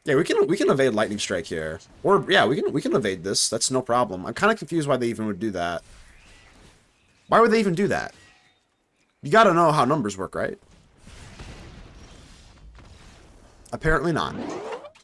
Yeah, we can evade Lightning Strike here. Or yeah, we can evade this. That's no problem. I'm kind of confused why they even would do that. Why would they even do that? You gotta know how numbers work, right? Apparently not.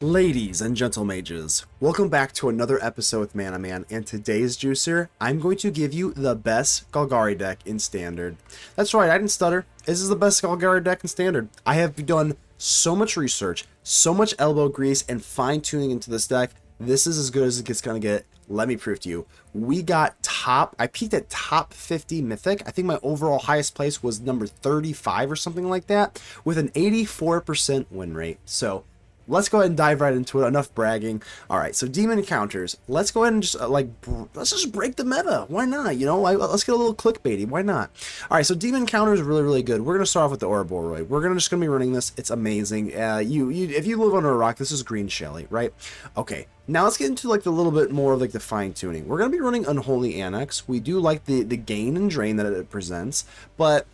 Ladies and gentle mages, welcome back to another episode with Mana Man, and today's juicer, I'm going to give you the best Golgari deck in Standard. That's right, I didn't stutter. This is the best Golgari deck in Standard. I have done so much research, so much elbow grease, and fine-tuning into this deck. This is as good as it's gonna get. Let me prove to you. We got I peaked at top 50 Mythic. I think my overall highest place was number 35 or something like that, with an 84% win rate. So let's go ahead and dive right into it. Enough bragging. All right, so demon encounters. Let's go ahead and just let's just break the meta. Why not? You know, let's get a little clickbaity. Why not? All right, so demon encounters are really, really good. We're gonna start off with the Ouroboroid. We're just gonna be running this. It's amazing. If you live under a rock, this is Green Shelly, right? Okay. Now let's get into like the little bit more of like the fine tuning. We're gonna be running Unholy Annex. We do like the gain and drain that it presents, but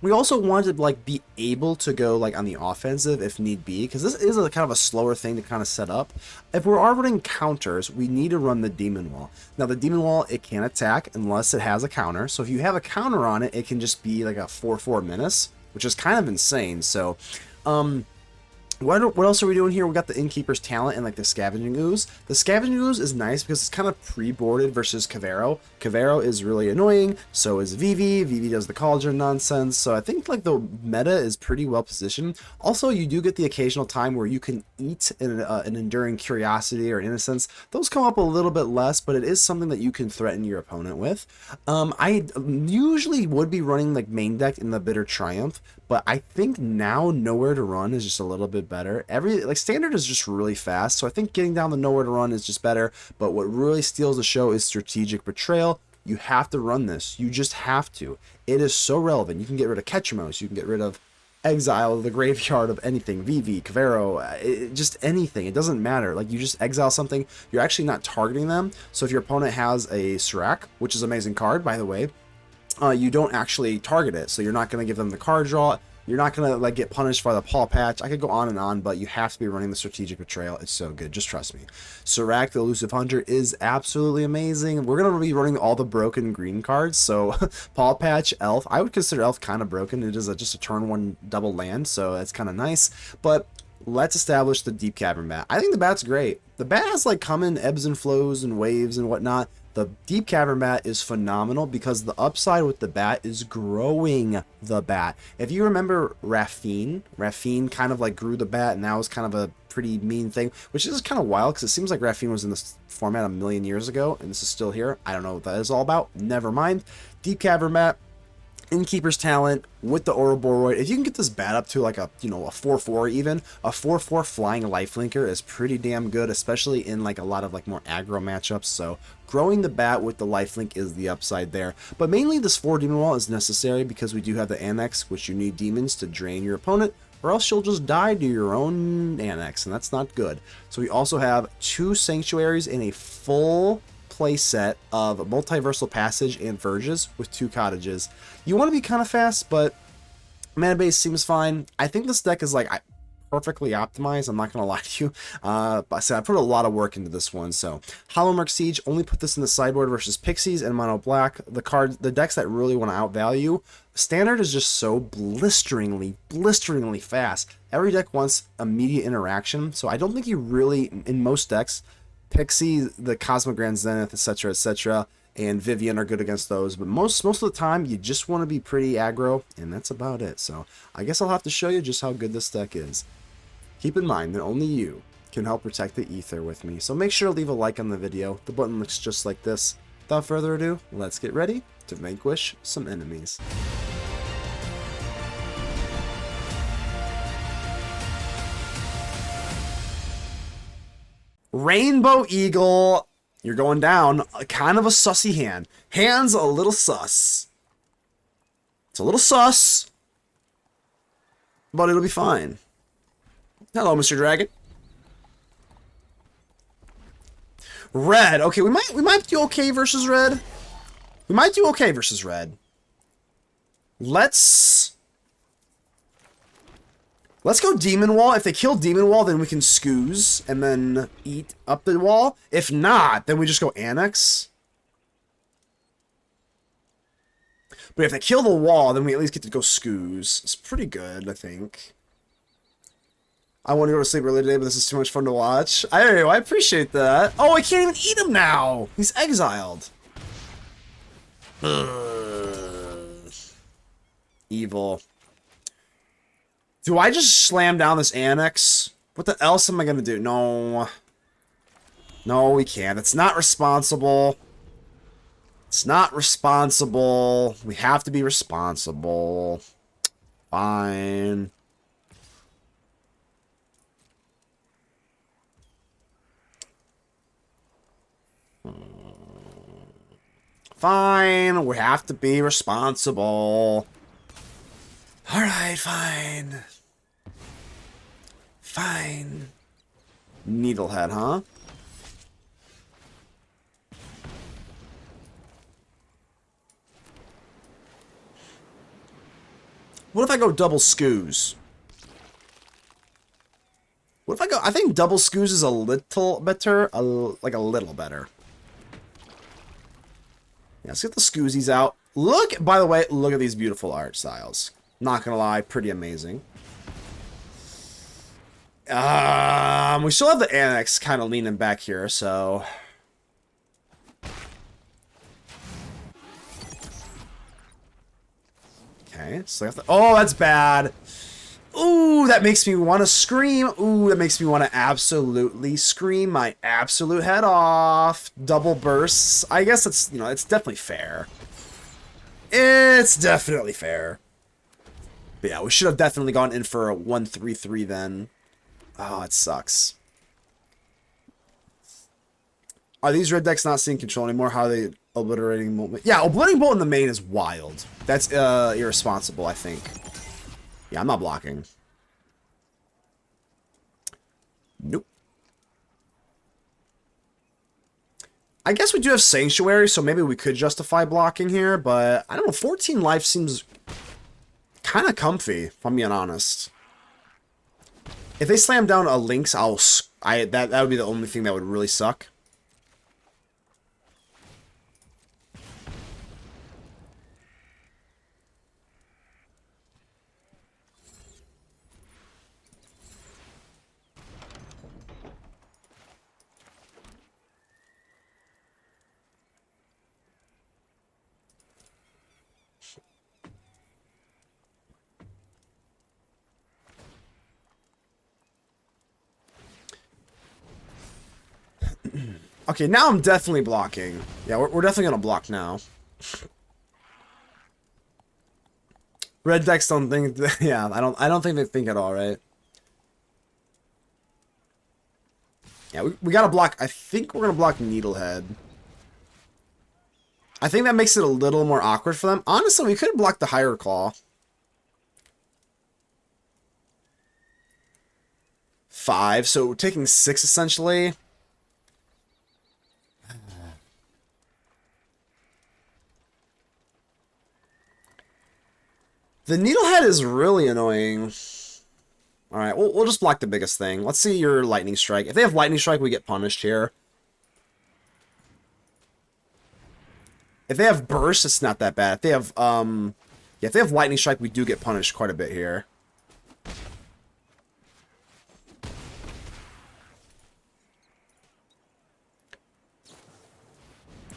we also want to like be able to go like on the offensive if need be, because this is a kind of a slower thing to kind of set up. If we're running counters, we need to run the Demon Wall. Now the Demon Wall, it can't attack unless it has a counter. So if you have a counter on it, it can just be like a 4/4 menace, which is kind of insane. So what else are we doing here? We got the Innkeeper's talent and like the Scavenging Ooze. The Scavenging Ooze is nice because it's kind of pre-boarded versus Kavero. Kavero is really annoying, so is Vivi. Vivi does the cauldron nonsense, so I think like the meta is pretty well positioned. Also, you do get the occasional time where you can eat an Enduring Curiosity or Innocence. Those come up a little bit less, but it is something that you can threaten your opponent with. I usually would be running like main deck in the Bitter Triumph, but I think now Nowhere to Run is just a little bit better. Standard is just really fast, so I think getting down the Nowhere to Run is just better. But what really steals the show is Strategic Betrayal. You have to run this. You just have to. It is so relevant. You can get rid of Ketchamos. You can get rid of Exile, the graveyard of anything. Vivi, Kavero, just anything. It doesn't matter. Like, you just exile something. You're actually not targeting them. So if your opponent has a Surrak, which is an amazing card, by the way, you don't actually target it, so you're not going to give them the card draw. You're not going to like get punished by the Pawpatch. I could go on and on, but you have to be running the Strategic Betrayal. It's so good. Just trust me. Surrak, the Elusive Hunter, is absolutely amazing. We're going to be running all the broken green cards, so Pawpatch, Elf. I would consider Elf kind of broken. It is just a turn 1 double land, so that's kind of nice. But let's establish the Deep-Cavern Bat. I think the Bat's great. The Bat has like come in ebbs and flows and waves and whatnot. The Deep-Cavern Bat is phenomenal because the upside with the Bat is growing the Bat. If you remember Raffine kind of like grew the Bat, and that was kind of a pretty mean thing, which is kind of wild because it seems like Raffine was in this format a million years ago, and this is still here. I don't know what that is all about. Never mind. Deep-Cavern Bat, Innkeeper's talent with the Ouroboroid. If you can get this bat up to like a 4/4 even, a 4/4 flying lifelinker is pretty damn good, especially in like a lot of like more aggro matchups. So growing the bat with the lifelink is the upside there. But mainly this 4 demon wall is necessary because we do have the Annex, which you need demons to drain your opponent, or else you'll just die to your own Annex, and that's not good. So we also have 2 sanctuaries in a full play set of Multiversal Passage and Verges with 2 cottages. You want to be kind of fast, but mana base seems fine. I think this deck is like perfectly optimized. I'm not gonna lie to you, but I put a lot of work into this one. So Hollowmurk Siege, only put this in the sideboard versus Pixies and Mono Black. The decks that really want to outvalue. Standard is just so blisteringly fast. Every deck wants immediate interaction, so I don't think you really, in most decks, Pixie, the Cosmic Grand Zenith, etc., and Vivian are good against those, but most of the time you just want to be pretty aggro, and that's about it. So I guess I'll have to show you just how good this deck is. Keep in mind that only you can help protect the ether with me, so make sure to leave a like on the video. The button looks just like this. Without further ado, let's get ready to vanquish some enemies. Rainbow Eagle, you're going down. Kind of a sussy hand. Hand's a little sus. It's a little sus, but it'll be fine. Hello, Mr. Dragon. Red. Okay, we might do okay versus red. We might do okay versus red. Let's Let's go Demon Wall. If they kill Demon Wall, then we can Scooze and then eat up the wall. If not, then we just go Annex. But if they kill the wall, then we at least get to go Scooze. It's pretty good, I think. I want to go to sleep early today, but this is too much fun to watch. I appreciate that. Oh, I can't even eat him now. He's exiled. Evil. Do I just slam down this Annex? What the else am I going to do? No. No, we can't. It's not responsible. It's not responsible. We have to be responsible. Fine. Fine. We have to be responsible. Alright, fine. Fine. Needlehead, huh? What if I go double Scooze? What if I go... I think double Scooze is a little better. Like a little better. Yeah, let's get the Scoozies out. Look, by the way, look at these beautiful art styles. Not gonna lie, pretty amazing. We still have the Annex kind of leaning back here, so... Okay, so oh, that's bad. Ooh, that makes me want to scream. Ooh, that makes me want to absolutely scream my absolute head off. Double bursts. I guess it's, you know, it's definitely fair. It's definitely fair. But yeah, we should have definitely gone in for a 1-3-3 then. Oh, it sucks. Are these red decks not seeing control anymore? How are they obliterating bolt? Yeah, obliterating bolt in the main is wild. That's irresponsible, I think. Yeah, I'm not blocking. Nope. I guess we do have Sanctuary, so maybe we could justify blocking here, but I don't know, 14 life seems kind of comfy, if I'm being honest. If they slam down a Lynx, that would be the only thing that would really suck. Okay, now I'm definitely blocking. Yeah, we're definitely gonna block now. Red decks don't think. Yeah, I don't think they think at all, right? Yeah, we gotta block. I think we're gonna block Needlehead. I think that makes it a little more awkward for them. Honestly, we could block the Higher Claw. 5, so we're taking 6 essentially. The Needlehead is really annoying. Alright, we'll just block the biggest thing. Let's see your Lightning Strike. If they have Lightning Strike, we get punished here. If they have Burst, it's not that bad. If they have, yeah, if they have Lightning Strike, we do get punished quite a bit here.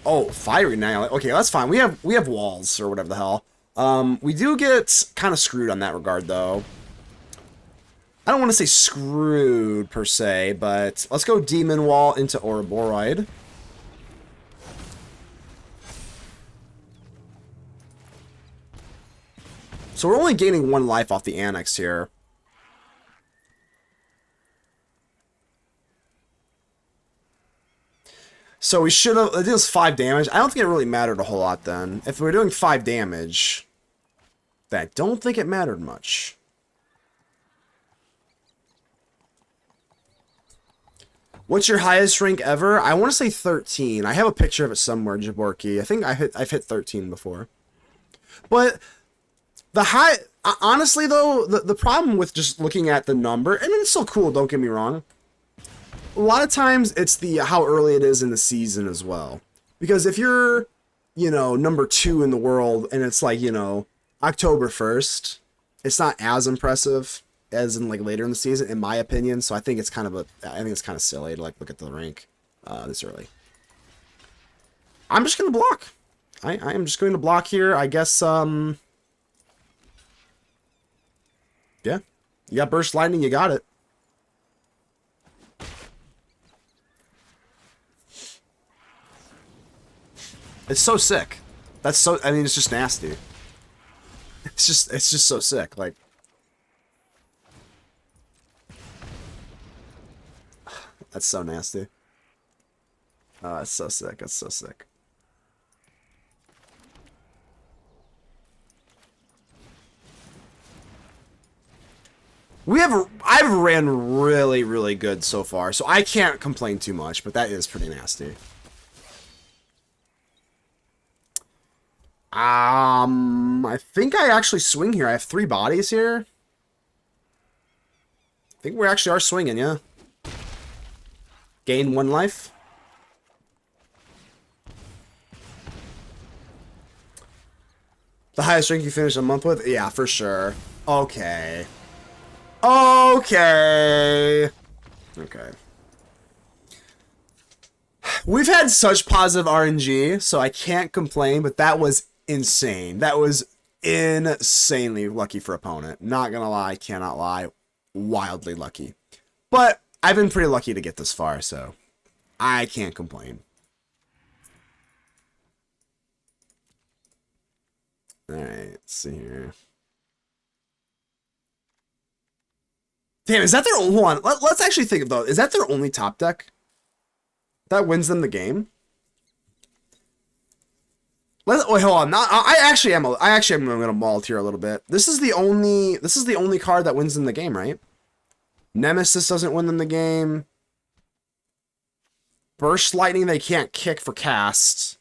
Oh, Fiery Annihilate. Okay, that's fine. We have walls, or whatever the hell. We do get kind of screwed on that regard, though. I don't want to say screwed, per se, but let's go Demon Wall into Ouroboroid. So we're only gaining 1 life off the Annex here. So we should have... It deals 5 damage. I don't think it really mattered a whole lot then. If we were doing 5 damage, then I don't think it mattered much. What's your highest rank ever? I want to say 13. I have a picture of it somewhere, Jaborki. I think I've hit 13 before. But the Honestly, though, the problem with just looking at the number, and it's still cool, don't get me wrong. A lot of times it's the how early it is in the season as well. Because if you're, you know, number 2 in the world and it's like, you know, October 1st, it's not as impressive as in like later in the season, in my opinion. So I think it's kind of silly to like look at the rank this early. I'm just gonna block. I am just going to block here. I guess yeah. You got Burst Lightning, you got it. It's so sick. That's so, I mean, it's just nasty. It's just so sick. Like, that's so nasty. Oh, it's so sick. That's so sick. I've ran really, really good so far, so I can't complain too much, but that is pretty nasty. I think I actually swing here. I have 3 bodies here. I think we actually are swinging, yeah. Gain 1 life. The highest rank you finish a month with? Yeah, for sure. Okay. Okay. Okay. We've had such positive RNG, so I can't complain, but that was insane. That was insanely lucky for opponent. Not gonna lie, cannot lie. Wildly lucky. But I've been pretty lucky to get this far, so I can't complain. Alright, let's see here. Damn, is that their only one? Let's actually think of though. Is that their only top deck that wins them the game? Wait, hold on. I actually am gonna mault here a little bit. This is the only card that wins them the game, right? Nemesis doesn't win them the game. Burst Lightning they can't kick for cast.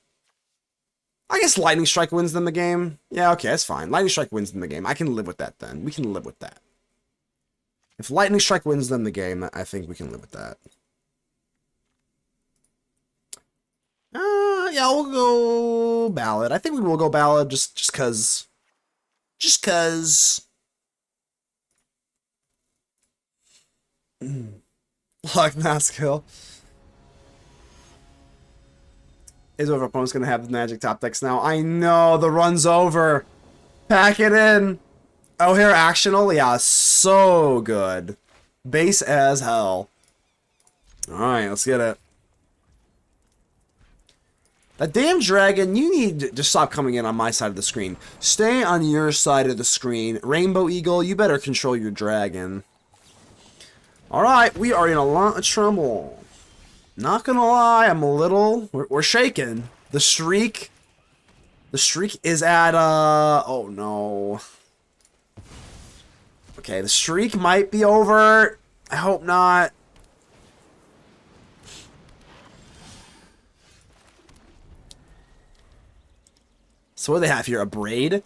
I guess Lightning Strike wins them the game. Yeah, okay, that's fine. Lightning Strike wins them the game. I can live with that then. We can live with that. If Lightning Strike wins them the game, I think we can live with that. Yeah, we'll go Ballad. I think we will go Ballad just cause. Just cause. Lock Mask Hill. Is over opponent's gonna have the magic top decks now. I know the run's over. Pack it in. Oh, here Actional, yeah, so good. Base as hell. Alright, let's get it. That damn dragon, you need to stop coming in on my side of the screen. Stay on your side of the screen. Rainbow Eagle, you better control your dragon. Alright, we are in a lot of trouble. Not gonna lie, I'm a little... We're shaking. The streak is at, oh no. Okay, the streak might be over. I hope not. So what do they have here? A Braid?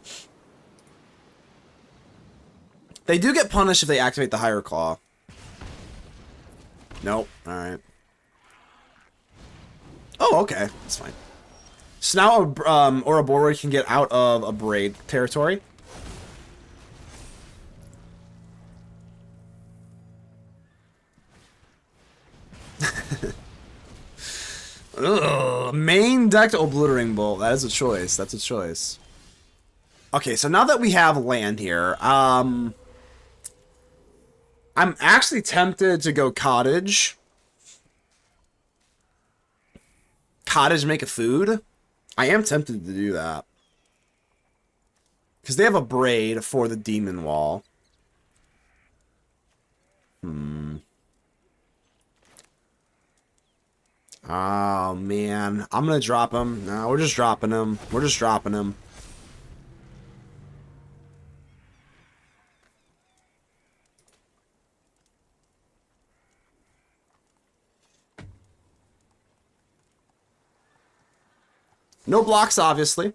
They do get punished if they activate the Higher Claw. Nope. Alright. Oh, okay. That's fine. So now Ouroboroid can get out of a Braid territory. Ugh, main deck to Obliterating Bolt. That is a choice. That's a choice. Okay, so now that we have land here, I'm actually tempted to go Cottage. Cottage make a food? I am tempted to do that. Because they have a Braid for the Demon Wall. Oh, man. I'm going to drop him. No, we're just dropping him. We're just dropping him. No blocks, obviously.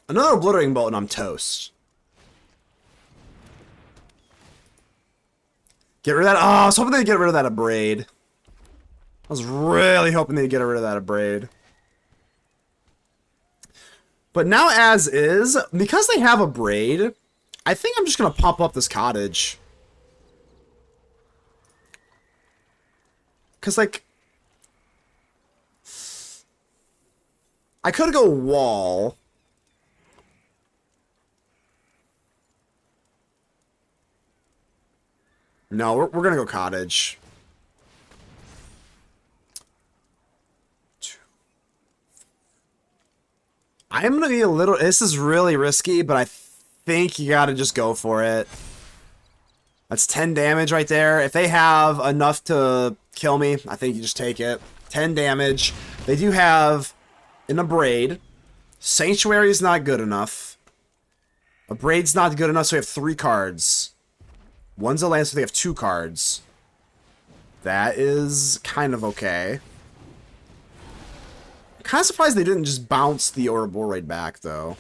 Another Obliterating Bolt and I'm toast. Get rid of that. Oh, I was hoping they'd get rid of that Abrade. I was really hoping they'd get rid of that Abrade. But now as is, because they have Abrade, I think I'm just going to pump up this cottage. Because, like, I could go wall. No, we're going to go cottage. I'm going to be a little... This is really risky, but I think you got to just go for it. That's 10 damage right there. If they have enough to kill me, I think you just take it. 10 damage. They do have an Abrade. Sanctuary is not good enough. Abrade's not good enough, so we have 3 cards. One's a land, so they have 2 cards. That is kind of okay. I'm kind of surprised they didn't just bounce the Ouroboroid back, though.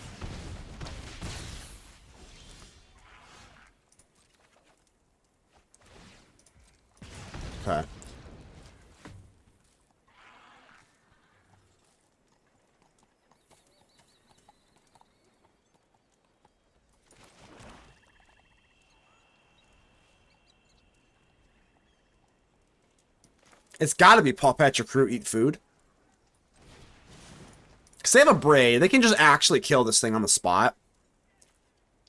Okay. It's got to be Pawpatch Recruit, eat food. Because they have a Braid. They can just actually kill this thing on the spot.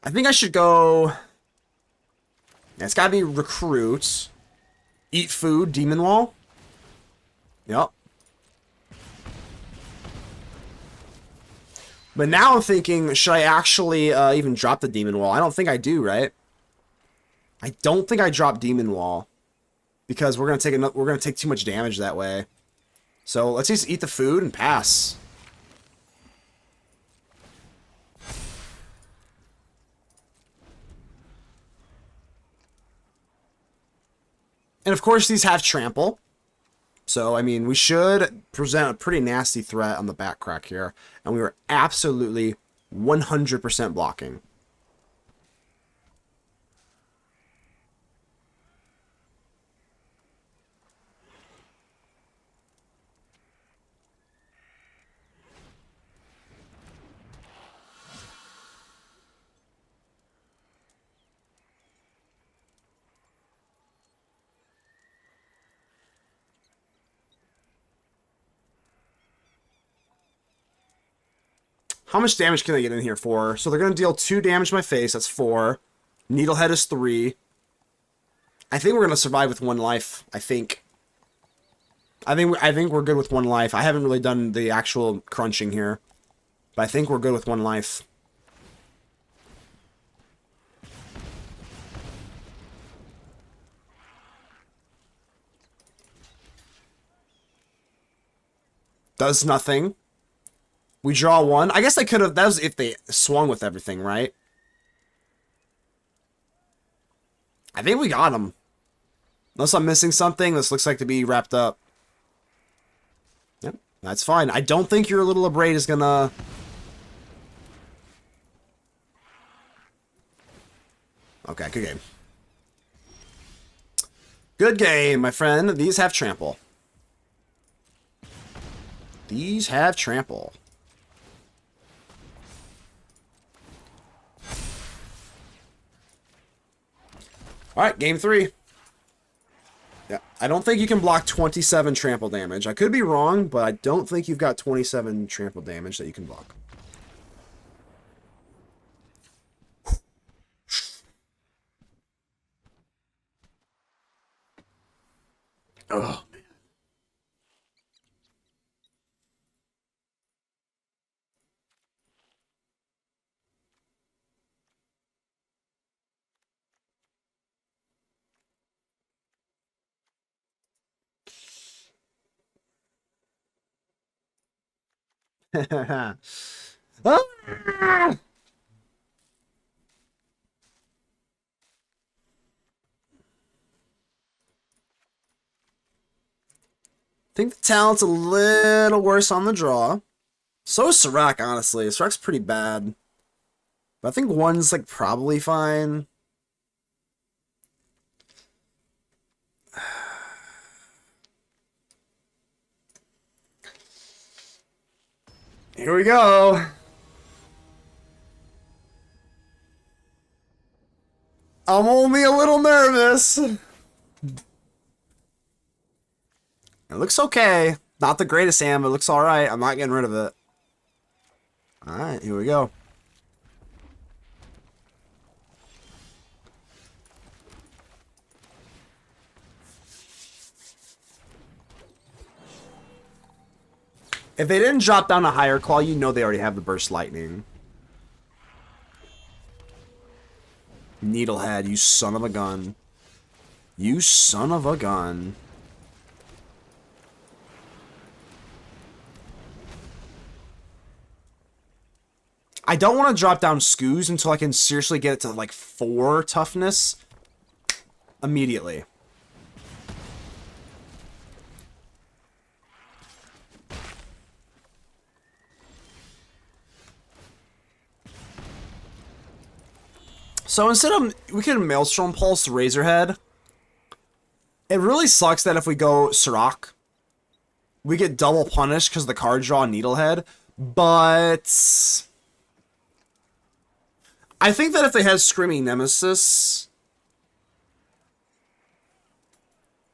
I think I should go... Yeah, it's got to be Recruit. Eat food, Demon Wall. Yep. But now I'm thinking, should I actually even drop the Demon Wall? I don't think I do, right? I don't think I drop Demon Wall. Because we're gonna take too much damage that way. So let's just eat the food and pass. And of course these have trample. So I mean we should present a pretty nasty threat on the back crack here. And we were absolutely 100% blocking. How much damage can I get in here for? So they're going to deal 2 damage to my face. That's 4. Needlehead is 3. I think we're going to survive with 1 life. I think we're good with 1 life. I haven't really done the actual crunching here. But I think we're good with 1 life. Does nothing. We draw 1. I guess I could have... That was if they swung with everything, right? I think we got him. Unless I'm missing something. This looks like to be wrapped up. Yep, that's fine. I don't think your little Abrade is gonna... Okay, good game. Good game, my friend. These have trample. These have trample. Alright, game 3. Yeah, I don't think you can block 27 trample damage. I could be wrong, but I don't think you've got 27 trample damage that you can block. Oh, man. Ah! I think the talent's a little worse on the draw. So is Surrak, honestly. Surrak's pretty bad. But I think one's like probably fine. Here we go. I'm only a little nervous. It looks okay. Not the greatest hand, but it looks alright. I'm not getting rid of it. Alright, here we go. If they didn't drop down a higher claw, you know they already have the Burst Lightning. Needlehead, you son of a gun. You son of a gun. I don't want to drop down Scooze until I can seriously get it to like 4 toughness immediately. So instead of, we can Maelstrom Pulse Razorhead. It really sucks that if we go Surrak, we get double punished because the card draw Needlehead. But I think that if they had Screaming Nemesis,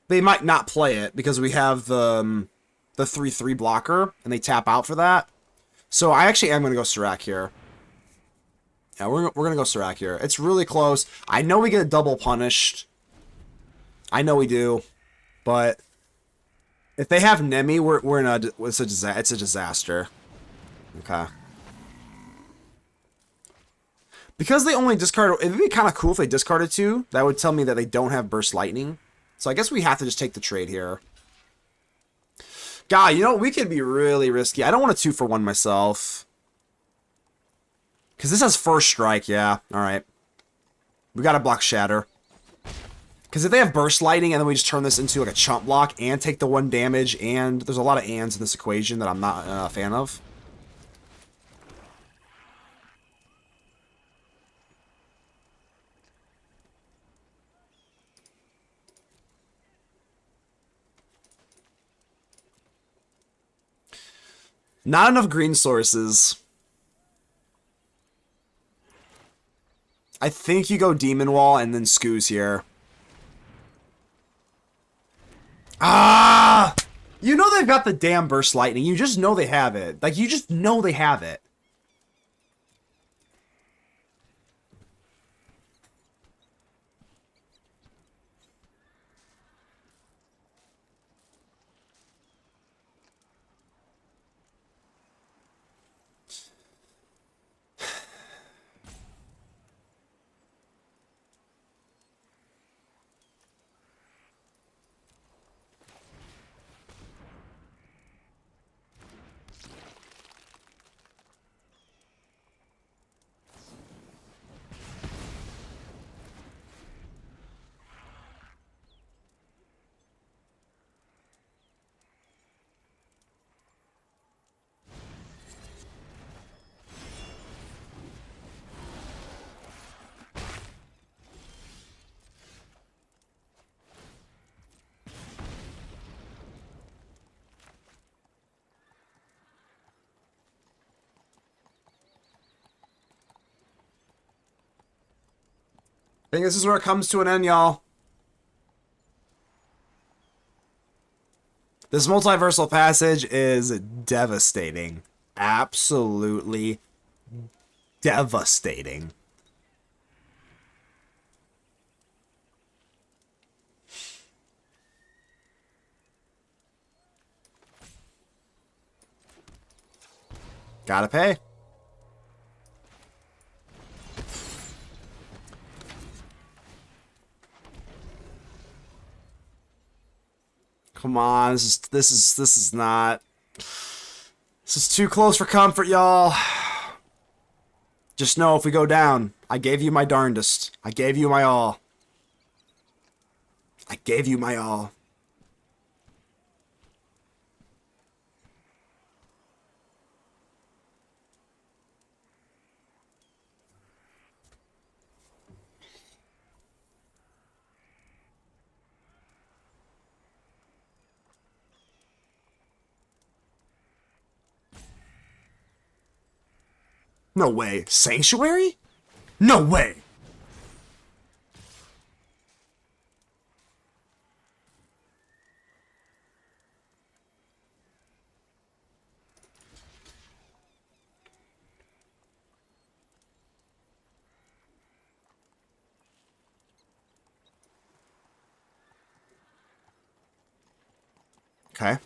they might not play it because we have the 3/3 blocker and they tap out for that. So I actually am going to go Surrak here. Yeah, we're going to go Surrak here. It's really close. I know we get double punished. I know we do. But if they have Nemi, we're in it's a disaster. Okay. Because they only discard, it'd be kind of cool if they discarded 2. That would tell me that they don't have Burst Lightning. So I guess we have to just take the trade here. God, you know, we could be really risky. I don't want a 2-for-1 myself. Because this has First Strike, yeah. Alright. We gotta block Shatter. Because if they have Burst Lightning and then we just turn this into like a chump block and take the 1 damage, and there's a lot of ands in this equation that I'm not a fan of. Not enough green sources. I think you go Demon Wall and then Scooze here. Ah! You know they've got the damn Burst Lightning. You just know they have it. Like, you just know they have it. I think this is where it comes to an end, y'all. This Multiversal Passage is devastating. Absolutely devastating. Gotta pay. Come on, this is not. This is too close for comfort, y'all. Just know if we go down, I gave you my darndest. I gave you my all. I gave you my all. No way. Sanctuary? No way. Okay.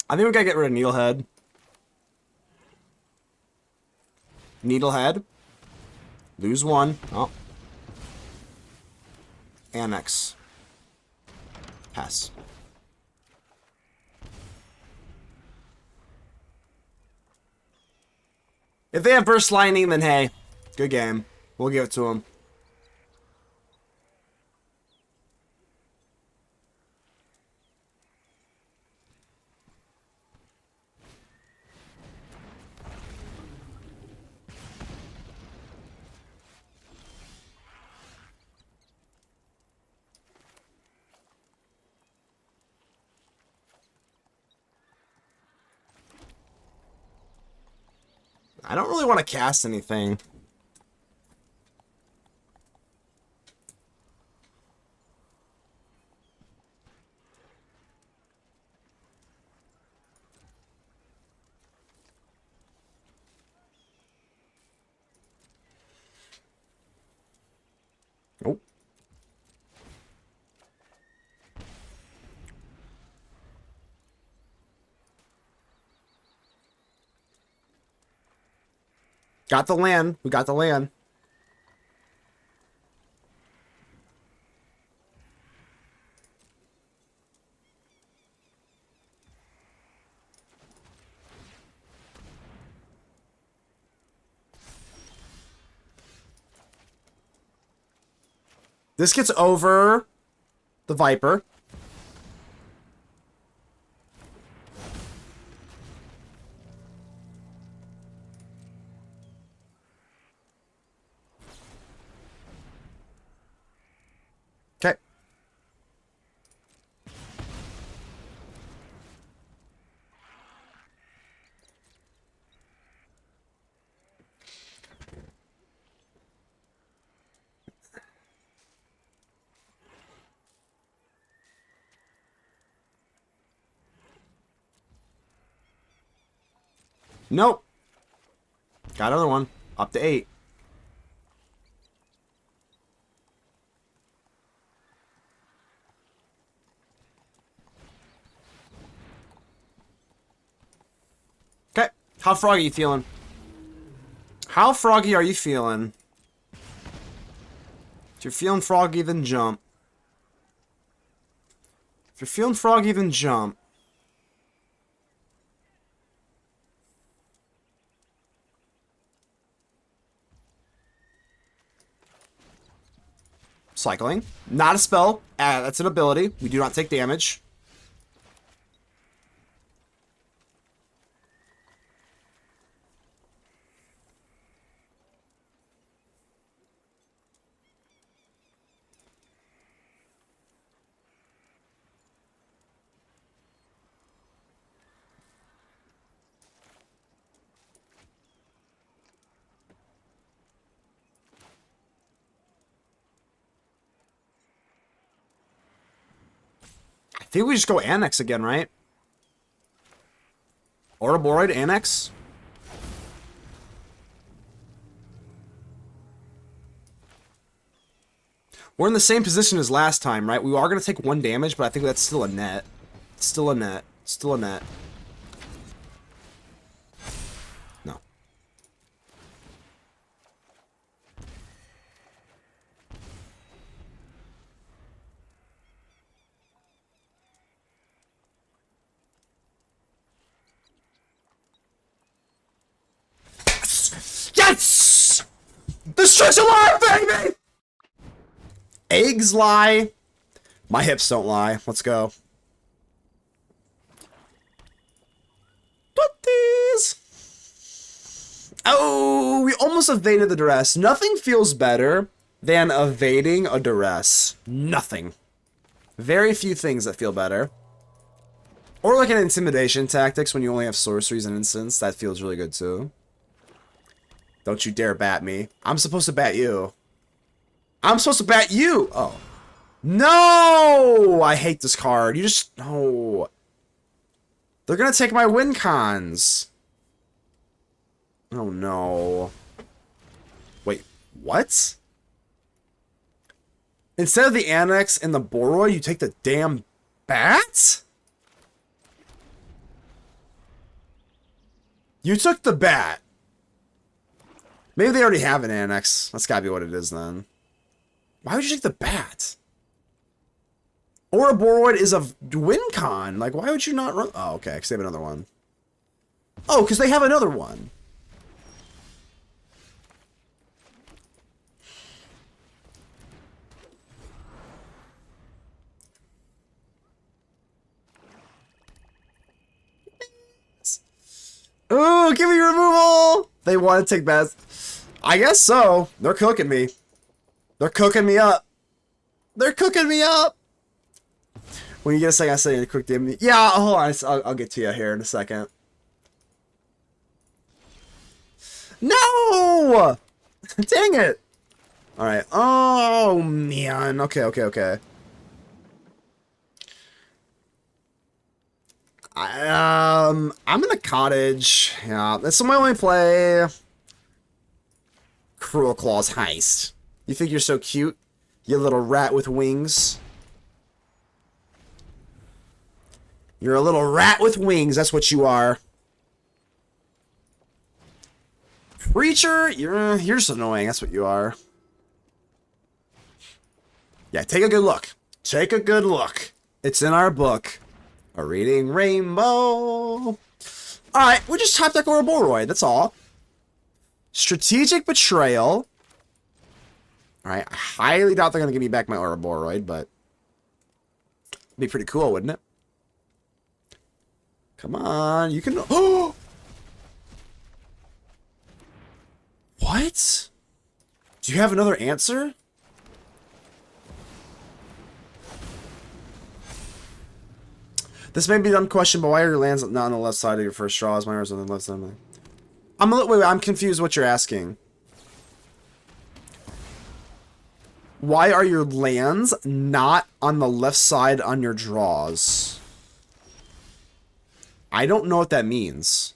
I think we gotta get rid of Needlehead. Needlehead. Lose one. Oh. Annex. Pass. If they have burst lightning, then hey, good game. We'll give it to them. I don't really want to cast anything. Oh. Got the land. We got the land. This gets over the Viper. Okay. Nope. Got another one. Up to 8. Okay. How froggy are you feeling? How froggy are you feeling? If you're feeling froggy, then jump. If you're feeling froggy, then jump. Cycling. Not a spell. That's an ability. We do not take damage. I think we just go Annex again, right? Ouroboroid, Annex? We're in the same position as last time, right? We are going to take 1 damage, but I think that's still a net. Still a net. Still a net. No. Yes! The stretch alive, baby! Eggs lie. My hips don't lie. Let's go. Oh, we almost evaded the Duress. Nothing feels better than evading a Duress. Nothing. Very few things that feel better. Or like an Intimidation Tactics when you only have sorceries and instants. That feels really good too. Don't you dare bat me. I'm supposed to bat you. I'm supposed to bat you! Oh. No! I hate this card. You just... No. They're gonna take my win cons. Oh no. Wait, what? Instead of the Annex and the Ouroboroid, you take the damn bat? You took the bat. Maybe they already have an Annex. That's gotta be what it is then. Why would you take the bat? Ouroboroid is a win con. Like, why would you not run? Oh, okay, because they have another one. Oh, because they have another one. Ooh, give me removal! They want to take bats. I guess so. They're cooking me. They're cooking me up. They're cooking me up. When you get a second, I say a quick DM. Yeah, hold on. I'll get to you here in a second. No! Dang it. Alright. Oh, man. Okay. I'm in a cottage. Yeah, that's my only play. Cruel Claws Heist. You think you're so cute? You little rat with wings. You're a little rat with wings, that's what you are. Preacher, you're just annoying, that's what you are. Yeah, take a good look. Take a good look. It's in our book. A reading rainbow. Alright, we just top deck Ouroboroid, that's all. Strategic Betrayal. Alright, I highly doubt they're going to give me back my Ouroboroid, but... it'd be pretty cool, wouldn't it? Come on, you can... Oh! What? Do you have another answer? This may be a dumb question, but why are your lands not on the left side of your first draw? Is mine on the left side? Wait, I'm confused what you're asking. Why are your lands not on the left side on your draws? I don't know what that means.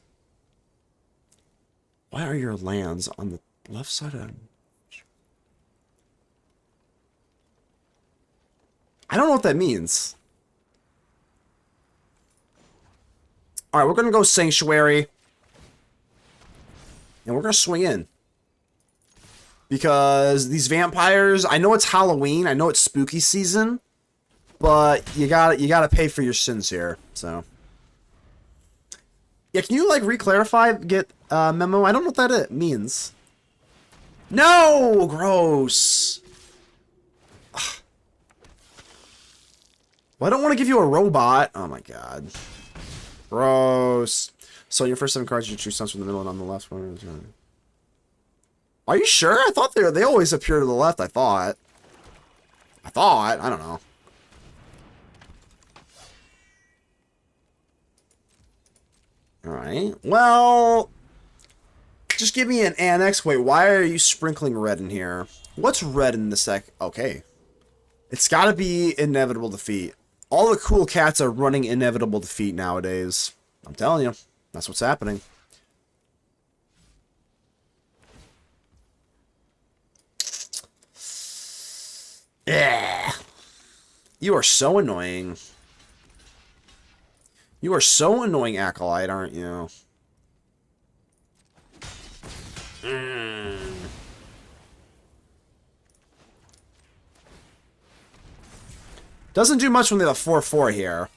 Why are your lands on the left side of... I don't know what that means. Alright, we're gonna go Sanctuary. And we're gonna swing in. Because these vampires, I know it's Halloween, I know it's spooky season, but you gotta pay for your sins here, so. Yeah, can you like re-clarify, get memo? I don't know what that means. No! Gross! Ugh. Well, I don't want to give you a robot. Oh my god. Gross. So your first 7 cards, you choose sons from the middle and on the left one. Are you sure? I thought they always appear to the left, I thought. I don't know. Alright. Well, just give me an Annex. Wait, why are you sprinkling red in here? What's red in this deck? Okay. It's gotta be Inevitable Defeat. All the cool cats are running Inevitable Defeat nowadays. I'm telling you. That's what's happening. Yeah. You are so annoying. You are so annoying, Acolyte, aren't you? Doesn't do much when they have a 4/4 here.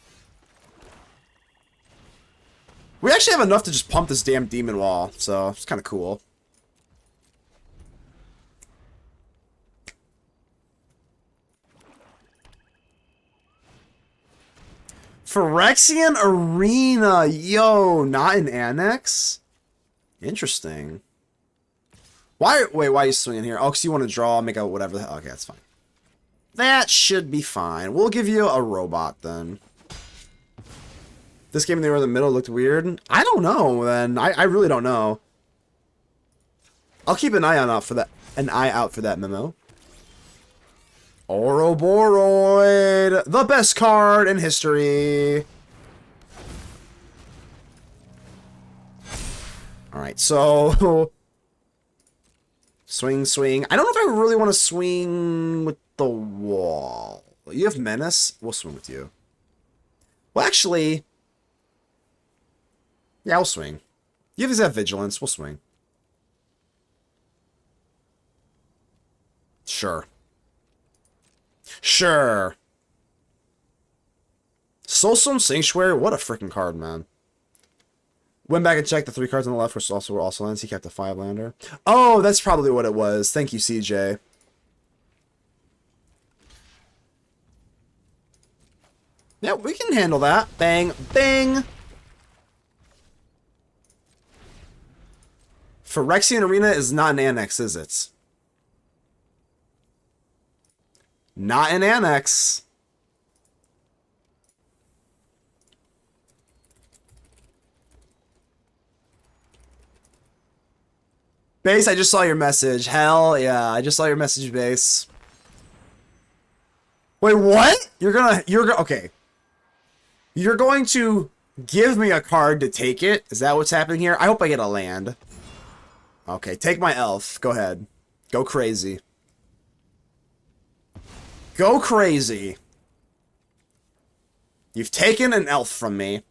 We actually have enough to just pump this damn demon wall, so it's kind of cool. Phyrexian Arena, yo, not an Annex? Interesting. Wait, why are you swinging here? Oh, because you want to draw, make out whatever. Okay, that's fine. That should be fine. We'll give you a robot then. This game they were in the middle looked weird. I don't know, then. I really don't know. I'll keep an eye out for that. Memo. Ouroboroid, the best card in history. All right, so swing. I don't know if I really want to swing with the wall. You have Menace. We'll swing with you. Well, actually, yeah, we'll swing. You have Vigilance. We'll swing. Sure. Soulstone Sanctuary, what a freaking card, man. Went back and checked the 3 cards on the left, which also were also lands. He kept a 5-lander. Oh, that's probably what it was. Thank you, CJ. Yeah, we can handle that. Bang, bang. Phyrexian Arena is not an Annex, is it? Not an Annex. Base, I just saw your message. Hell yeah, I just saw your message, Base. Wait, what? Okay. You're going to give me a card to take it? Is that what's happening here? I hope I get a land. Okay, take my elf. Go ahead. Go crazy. Go crazy. You've taken an elf from me.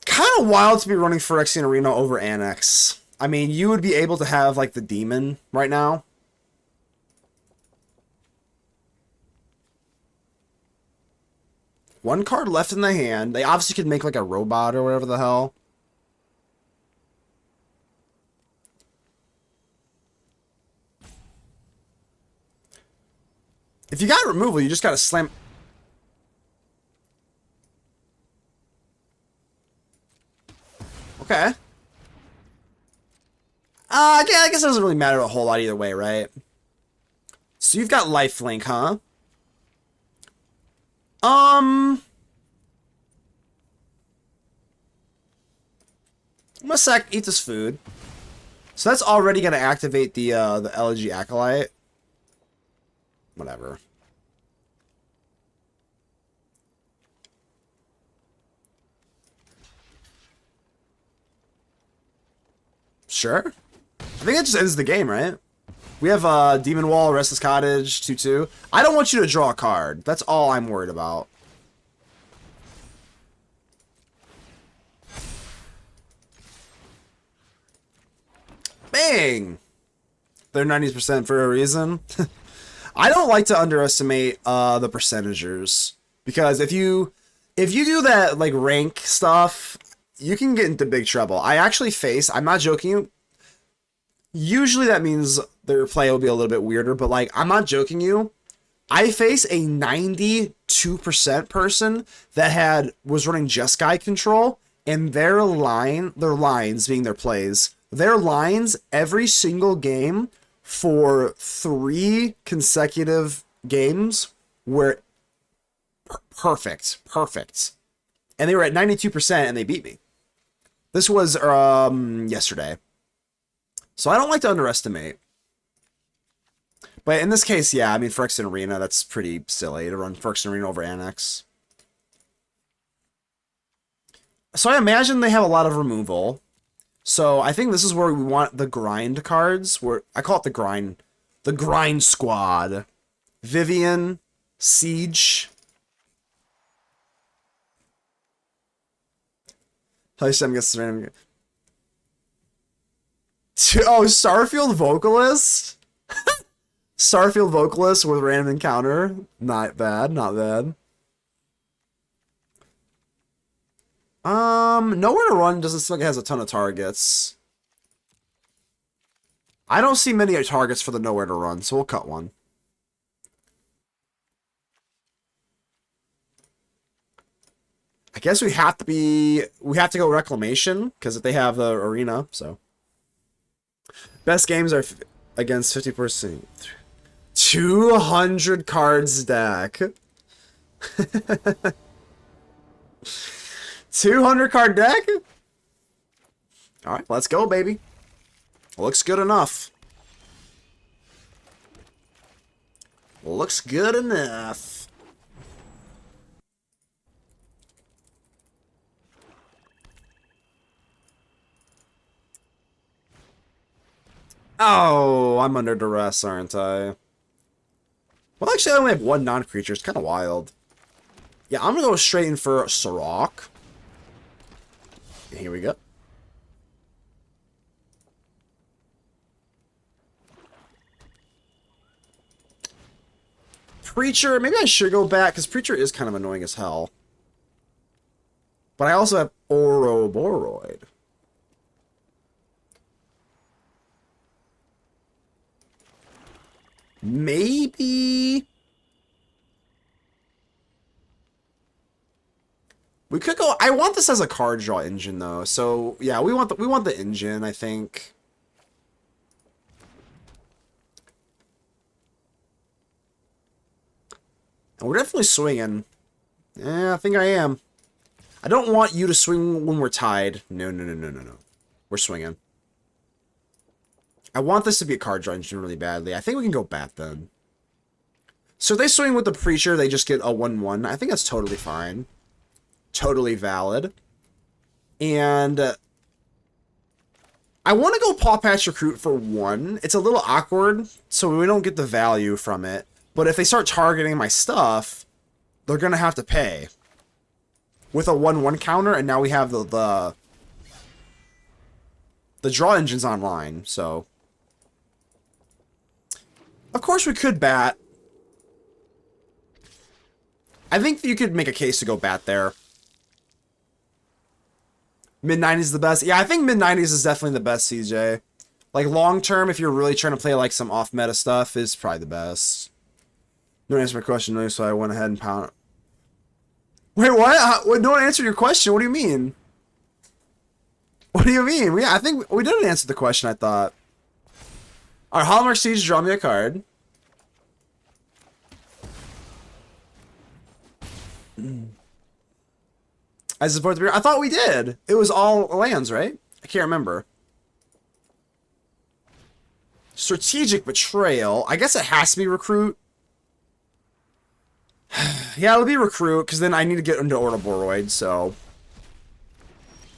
Kind of wild to be running Phyrexian Arena over Annex. I mean, you would be able to have, like, the demon right now. One card left in the hand. They obviously could make, like, a robot or whatever the hell. If you got removal, you just gotta slam... Okay. I guess it doesn't really matter a whole lot either way, right? So you've got lifelink, huh? I'm gonna eat this food. So that's already gonna activate the Elegy Acolyte. Whatever. Sure. I think that just ends the game, right? We have Demon Wall, Restless Cottage, 2/2. I don't want you to draw a card. That's all I'm worried about. Bang! They're 90% for a reason. I don't like to underestimate the percentagers. Because if you do that like rank stuff, you can get into big trouble. I actually face, I'm not joking, usually that means their play will be a little bit weirder, but like, I'm not joking you. I face a 92% person that was running Jeskai control, and their lines being their plays, their lines every single game for 3 consecutive games were perfect. And they were at 92% and they beat me. This was yesterday. So I don't like to underestimate. But in this case, yeah, I mean, Phyrexian Arena, that's pretty silly to run Phyrexian Arena over Annex. So I imagine they have a lot of removal. So I think this is where we want the grind cards. Where I call it the grind squad. Vivian, Siege. Hashem gets random. Oh, Starfield Vocalist? Starfield Vocalist with random encounter. Not bad, not bad. Nowhere to Run doesn't seem like it has a ton of targets. I don't see many targets for the Nowhere to Run, so we'll cut one. I guess we have to go Reclamation, because if they have the arena, so. Best games are against 50%. 200 cards deck. 200 card deck? Alright, let's go, baby. Looks good enough. Looks good enough. Oh, I'm under duress, aren't I? Well, actually, I only have one non-creature. It's kind of wild. Yeah, I'm going to go straight in for Surrak. Here we go. Preacher, maybe I should go back, because Preacher is kind of annoying as hell. But I also have Ouroboroid. Maybe we could go. I want this as a card draw engine though. So yeah, we want the engine, I think. And we're definitely swinging. Yeah, I think I am. I don't want you to swing when we're tied. No. We're swinging. I want this to be a card draw engine really badly. I think we can go Bat then. So they swing with the Preacher, they just get a 1/1. I think that's totally fine. Totally valid. And I want to go Pawpatch Recruit for 1. It's a little awkward, so we don't get the value from it. But if they start targeting my stuff, they're going to have to pay. With a 1/1 counter, and now we have the draw engines online, so. Of course we could Bat. I think you could make a case to go Bat there. Mid-90s is the best. Yeah, I think mid-90s is definitely the best, CJ. Like, long-term, if you're really trying to play, like, some off-meta stuff, is probably the best. No one answered my question, so I went ahead and pound. Wait, what? No one answered your question. What do you mean? What do you mean? I think we didn't answer the question, I thought. Alright, Hollowmurk Siege, draw me a card. I support the beer. I thought we did. It was all lands, right? I can't remember. Strategic Betrayal. I guess it has to be Recruit. Yeah, it'll be Recruit, because then I need to get into Ouroboroid, so.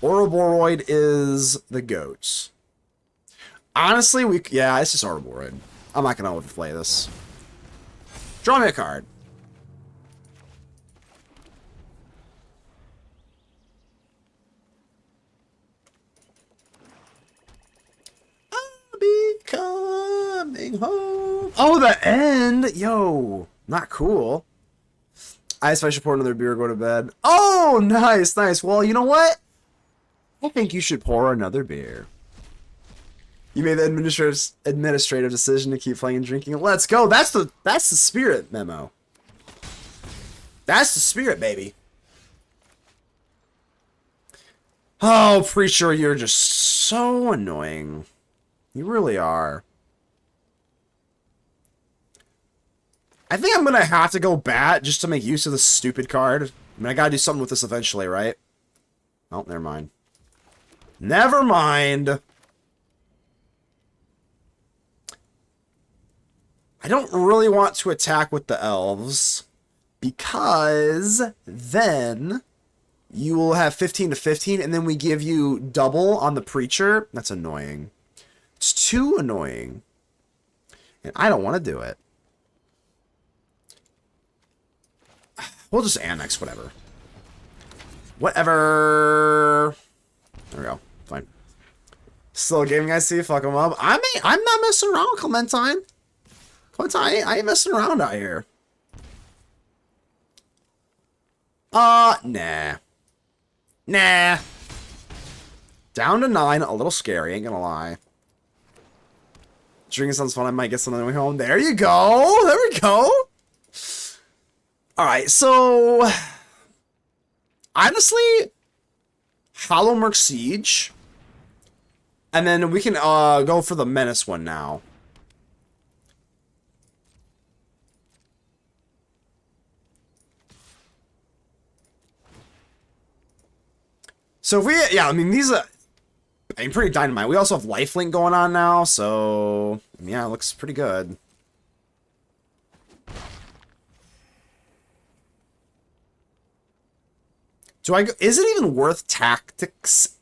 Ouroboroid is the goats. Honestly, yeah, it's just Ouroboroid. I'm not going to overplay this. Draw me a card. I'll be coming home. Oh, the end. Yo, not cool. I should pour another beer, go to bed. Oh, nice, nice. Well, you know what? I think you should pour another beer. You made the administrative decision to keep playing and drinking. Let's go. That's the spirit, Memo. That's the spirit, baby. Oh, Preacher, you're just so annoying. You really are. I think I'm gonna have to go Bat just to make use of this stupid card. I mean, I gotta do something with this eventually, right? Oh, never mind. Never mind. I don't really want to attack with the elves, because then you will have 15 to 15, and then we give you double on the Preacher. That's annoying. It's too annoying. And I don't want to do it. We'll just Annex, whatever. Whatever. There we go. Fine. Still gaming, I see. Fuck him up. I'm not messing around, Clementine. Clementine, I ain't messing around out here. Nah. Nah. Down to 9, a little scary, ain't gonna lie. Drinking sounds fun, I might get some on the way home. There you go! There we go! Alright, so... honestly... Hollowmurk Siege. And then we can go for the Menace one now. So if we, yeah, I mean, these are, I mean, pretty dynamite. We also have lifelink going on now, so, yeah, it looks pretty good. Do I go, is it even worth tacticsing?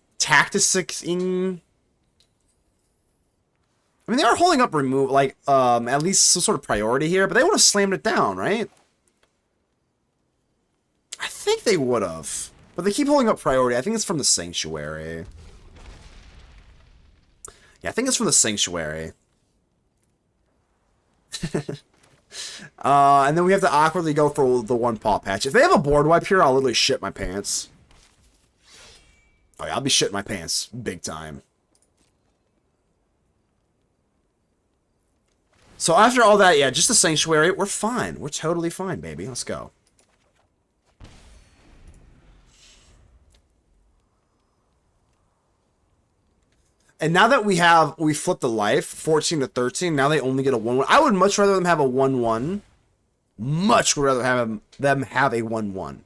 I mean, they are holding up remove, like, at least some sort of priority here, but they would have slammed it down, right? I think they would have. But they keep holding up priority. I think it's from the Sanctuary. Yeah, I think it's from the Sanctuary. And then we have to awkwardly go for the one Pawpatch. If they have a board wipe here, I'll literally shit my pants. Oh yeah, I'll be shitting my pants. Big time. So after all that, yeah, just the Sanctuary. We're fine. We're totally fine, baby. Let's go. And now that we flipped the life, 14 to 13, now they only get a 1-1. I would much rather them have a 1-1. Much rather have them have a 1-1.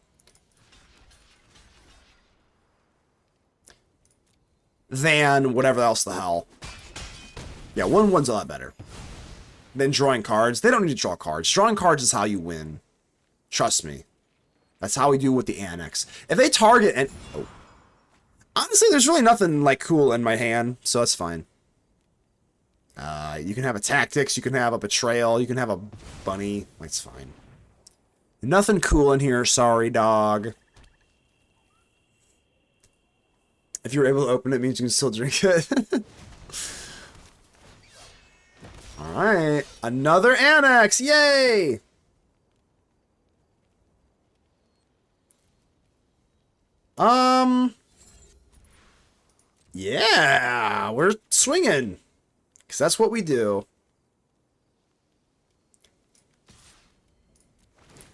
Than whatever else the hell. Yeah, 1-1's a lot better. Than drawing cards. They don't need to draw cards. Drawing cards is how you win. Trust me. That's how we do with the Annex. If they target and... oh. Honestly, there's really nothing, like, cool in my hand, so that's fine. You can have a Tactics, you can have a Betrayal, you can have a Bunny. It's fine. Nothing cool in here, sorry, dog. If you're able to open it, it means you can still drink it. Alright, another Annex, yay! Yeah, we're swinging. Because that's what we do.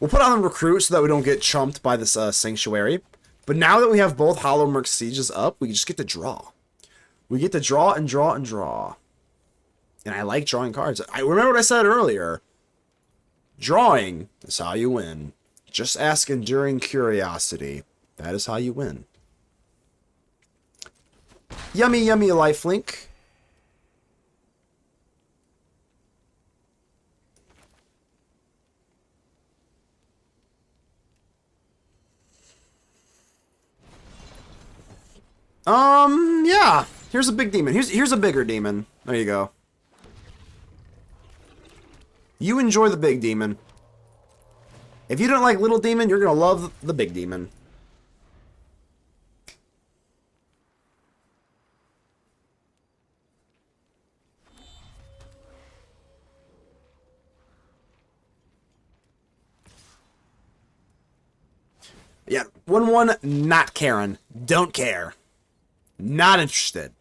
We'll put on the Recruit so that we don't get chumped by this Sanctuary. But now that we have both Hollowmurk Sieges up, we just get to draw. We get to draw and draw and draw. And I like drawing cards. I remember what I said earlier. Drawing is how you win. Just ask enduring curiosity. That is how you win. Yummy, yummy lifelink. Yeah. Here's a big demon. Here's a bigger demon. There you go. You enjoy the big demon. If you don't like little demon, you're gonna love the big demon. Yeah, 1-1, not Karen. Don't care. Not interested.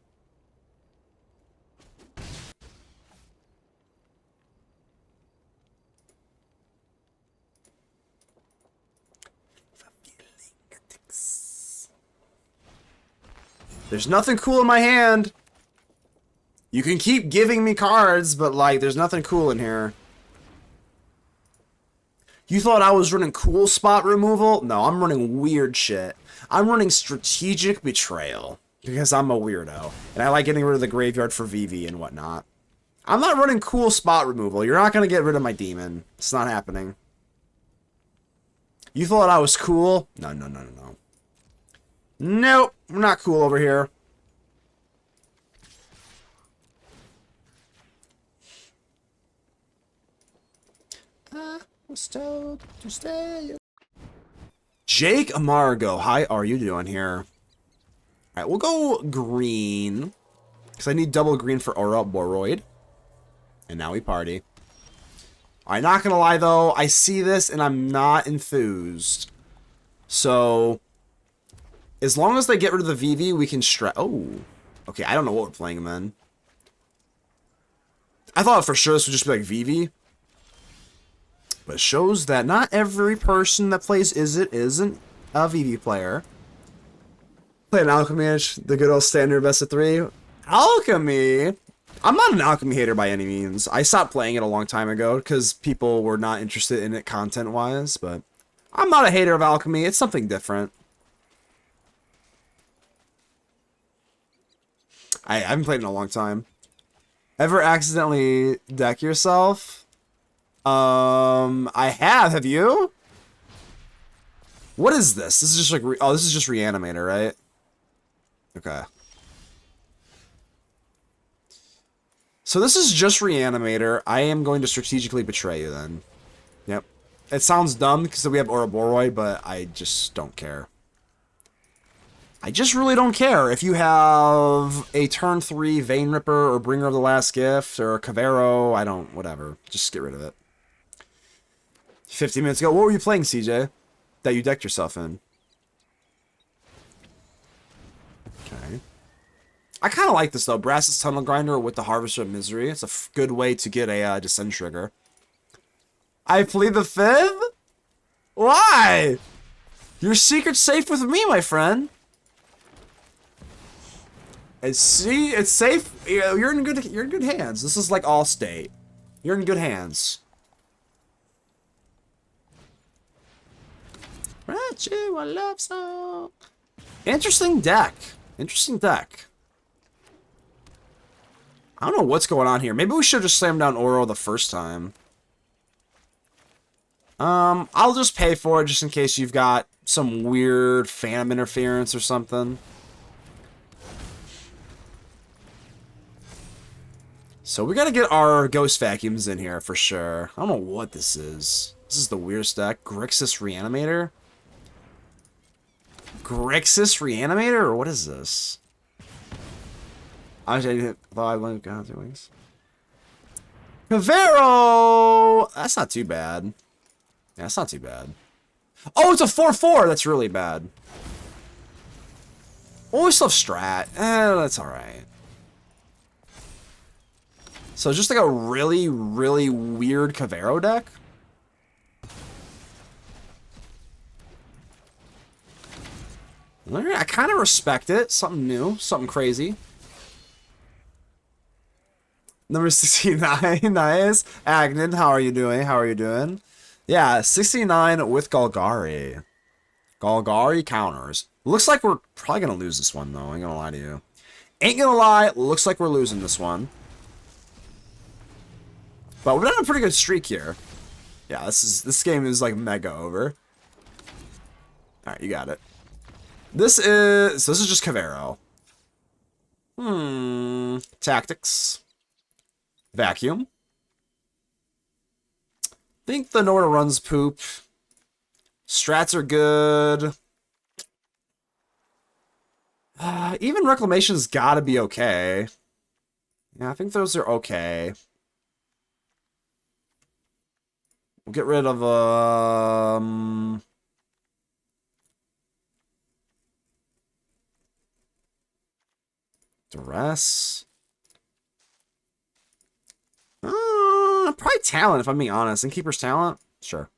There's nothing cool in my hand. You can keep giving me cards, but, like, there's nothing cool in here. You thought I was running cool spot removal? No, I'm running weird shit. I'm running Strategic Betrayal. Because I'm a weirdo. And I like getting rid of the graveyard for VV and whatnot. I'm not running cool spot removal. You're not going to get rid of my demon. It's not happening. You thought I was cool? No, no, no, no, no. Nope, we're not cool over here. I was told to stay. Jake Amargo, how are you doing here? Alright, we'll go green. Because I need double green for Ouroboroid. And now we party. Alright, not gonna lie though, I see this and I'm not enthused. So, as long as they get rid of the VV, we can oh. Okay, I don't know what we're playing then. I thought for sure this would just be like VV. But it shows that not every person that plays isn't a VV player. Play an Alchemy, the good old standard best of 3. Alchemy? I'm not an Alchemy hater by any means. I stopped playing it a long time ago because people were not interested in it content-wise, but I'm not a hater of Alchemy. It's something different. I haven't played in a long time. Ever accidentally deck yourself? I have. Have you? What is this? This is just like, oh, this is just Reanimator, right? Okay. So this is just Reanimator. I am going to strategically betray you then. Yep. It sounds dumb because we have Ouroboroid, but I just don't care. I just really don't care. If you have a turn 3 Vein Ripper or Bringer of the Last Gift or Cavero, I don't, whatever. Just get rid of it. 50 minutes ago, what were you playing, CJ? That you decked yourself in? Okay. I kind of like this, though. Brass's Tunnel Grinder with the Harvester of Misery. It's a good way to get a Descend trigger. I plead the fifth? Why? Your secret's safe with me, my friend. And see, it's safe. You're in good hands. This is like Allstate. You're in good hands. Write you a love song. Interesting deck. Interesting deck. I don't know what's going on here. Maybe we should have just slammed down Oro the first time. I'll just pay for it just in case you've got some weird Phantom interference or something. So we gotta get our Ghost Vacuums in here for sure. I don't know what this is. This is the weirdest deck. Grixis Reanimator? Grixis Reanimator? Or what is this? I thought I went down to wings. Cavero! That's not too bad. Yeah, that's not too bad. Oh, it's a 4/4! That's really bad. Oh, we still have Strat. That's alright. So just like a really, really weird Cavero deck? Alright, I kind of respect it. Something new. Something crazy. Number 69, nice. Agnan, how are you doing? How are you doing? Yeah, 69 with Golgari. Golgari counters. Looks like we're probably going to lose this one, though. I ain't going to lie to you. Ain't going to lie, looks like we're losing this one. But we're on a pretty good streak here. Yeah, this game is like mega over. Alright, you got it. This is just Cavero. Tactics. Vacuum. Think the Nora runs poop. Strats are good. Even Reclamation's gotta be okay. Yeah, I think those are okay. We'll get rid of, Duress. Probably Talent, if I'm being honest. Innkeeper's Talent? Sure.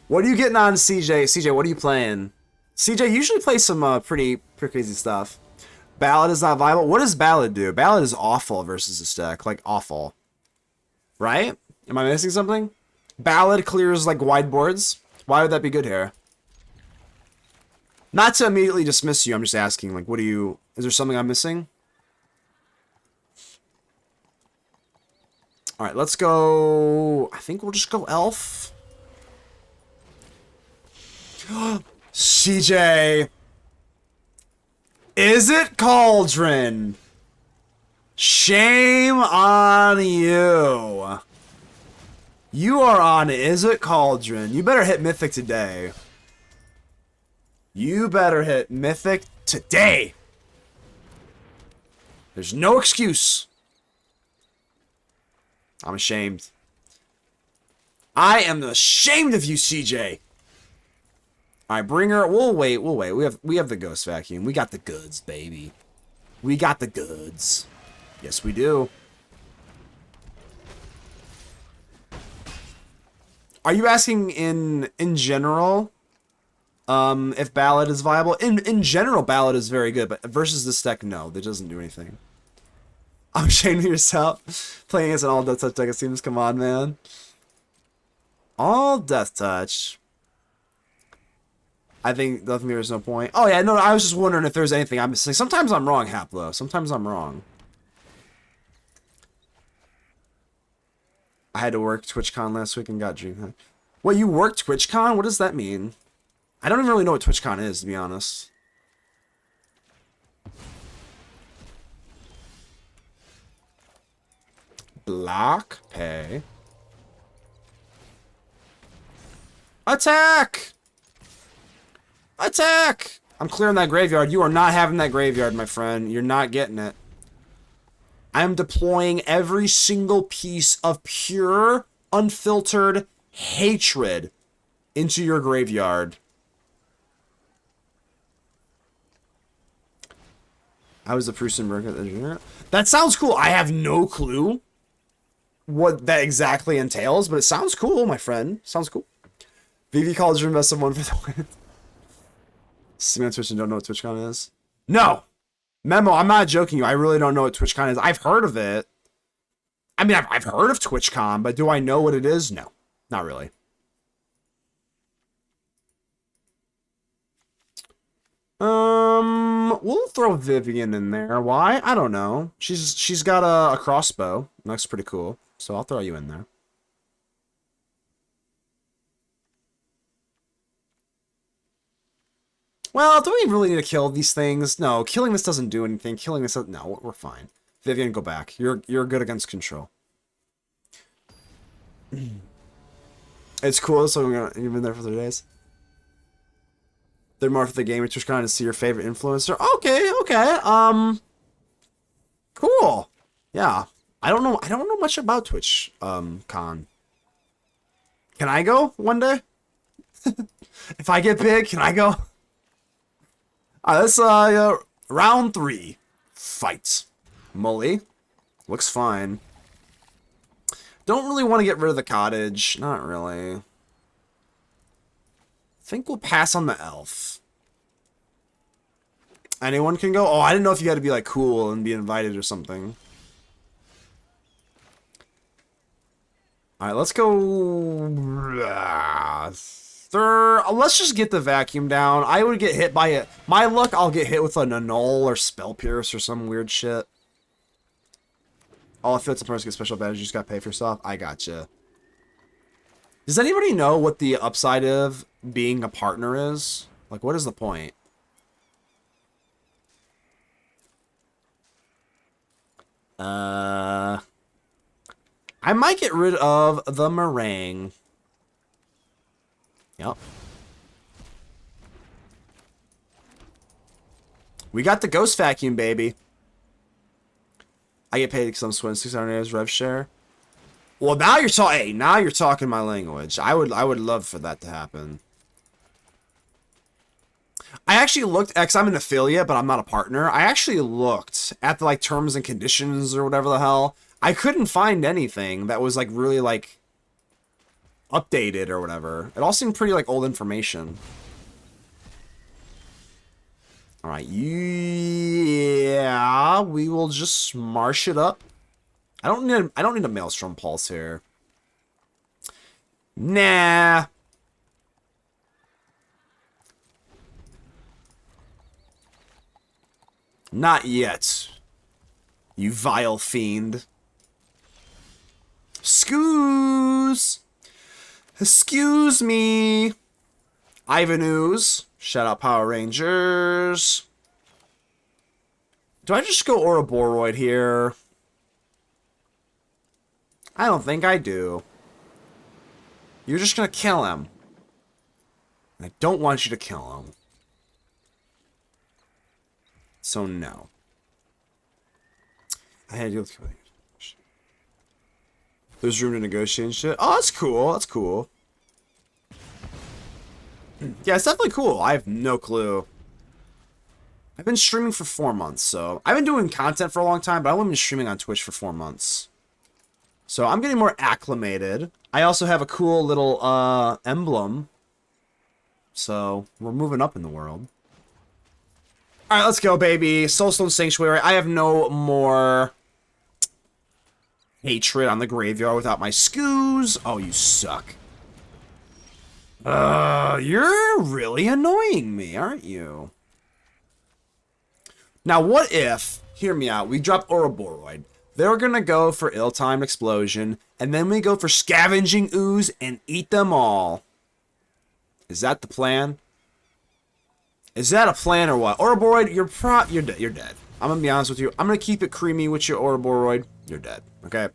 What are you getting on, CJ? CJ, what are you playing? CJ usually plays some pretty crazy stuff. Ballad is not viable. What does Ballad do? Ballad is awful versus this deck. Like, awful. Right? Am I missing something? Ballad clears, like, wide boards. Why would that be good here? Not to immediately dismiss you, I'm just asking, like, what do you... Is there something I'm missing? Alright, let's go... I think we'll just go Elf. CJ. Is it Cauldron? Shame on you. You are on Is It Cauldron. You better hit Mythic today. You better hit Mythic today. There's no excuse. I'm ashamed. I am ashamed of you, CJ. Alright, bring her. We'll wait. We have the Ghost Vacuum. We got the goods, baby. We got the goods. Yes, we do. Are you asking in general if Ballad is viable? In general, Ballad is very good, but versus this deck, no, that doesn't do anything. I'm ashamed of yourself. Playing as an all Death Touch deck, it seems. Come on, man. All Death Touch. I think definitely there's no point. Oh yeah, no, I was just wondering if there's anything I'm missing. Sometimes I'm wrong, Haplo. Sometimes I'm wrong. I had to work TwitchCon last week and got DreamHack. What, you worked TwitchCon? What does that mean? I don't even really know what TwitchCon is, to be honest. Block, pay. Attack! Attack! I'm clearing that graveyard. You are not having that graveyard, my friend. You're not getting it. I am deploying every single piece of pure, unfiltered hatred into your graveyard. I was a Prusenberg at the That sounds cool. I have no clue what that exactly entails, but it sounds cool, my friend. Sounds cool. VV College invest in one for the win. See me on Twitch and don't know what TwitchCon is? No! Memo, I'm not joking you. I really don't know what TwitchCon is. I've heard of it. I mean, I've heard of TwitchCon, but do I know what it is? No. Not really. We'll throw Vivian in there. Why? I don't know. She's got a crossbow. Looks pretty cool. So I'll throw you in there. Well, do we really need to kill these things? No, killing this doesn't do anything. Killing this doesn't... No, we're fine. Vivian, go back. You're good against control. It's cool, so you've been there for 3 days. They're more for the game. It's just trying to see your favorite influencer. Okay. Cool. Yeah. I don't know much about Twitch con. Can I go one day? If I get big, can I go? Let's round 3. Fight. Mully. Looks fine. Don't really want to get rid of the cottage. Not really. Think we'll pass on the elf. Anyone can go? Oh, I didn't know if you had to be like cool and be invited or something. Alright, let's go. Let's just get the vacuum down. I would get hit by it. My luck, I'll get hit with an Annul or Spell Pierce or some weird shit. Oh, if it's a person get special advantage, you just gotta pay for stuff. I gotcha. Does anybody know what the upside of being a partner is? Like, what is the point? I might get rid of the meringue. Yep. We got the ghost vacuum, baby. I get paid because I'm swinging 600 as rev share. Well, now you're talking. Hey, now you're talking my language. I would love for that to happen. I actually looked, because I'm an affiliate, but I'm not a partner. I actually looked at the like terms and conditions or whatever the hell. I couldn't find anything that was like really like updated or whatever. It all seemed pretty like old information. All right, yeah, we will just marsh it up. I don't need a Maelstrom Pulse here. Nah. Not yet. You vile fiend. Excuse me. Ivan Ooze. Shout out Power Rangers. Do I just go Ouroboroid here? I don't think I do. You're just gonna kill him. And I don't want you to kill him. So no. I had to deal with... There's room to negotiate and shit. Oh, that's cool. That's cool. Yeah, it's definitely cool. I have no clue. I've been streaming for 4 months, so... I've been doing content for a long time, but I've only been streaming on Twitch for 4 months. So I'm getting more acclimated. I also have a cool little emblem. So we're moving up in the world. Alright, let's go, baby. Soulstone Sanctuary. I have no more hatred on the graveyard without my scoos. Oh, you suck. You're really annoying me, aren't you? Now, what if, hear me out, we drop Ouroboroid. They're gonna go for Ill-Timed Explosion, and then we go for Scavenging Ooze and eat them all. Is that the plan? Is that a plan or what? Ouroboroid, you're dead. You're dead. I'm gonna be honest with you. I'm gonna keep it creamy with your Ouroboroid. You're dead. Okay.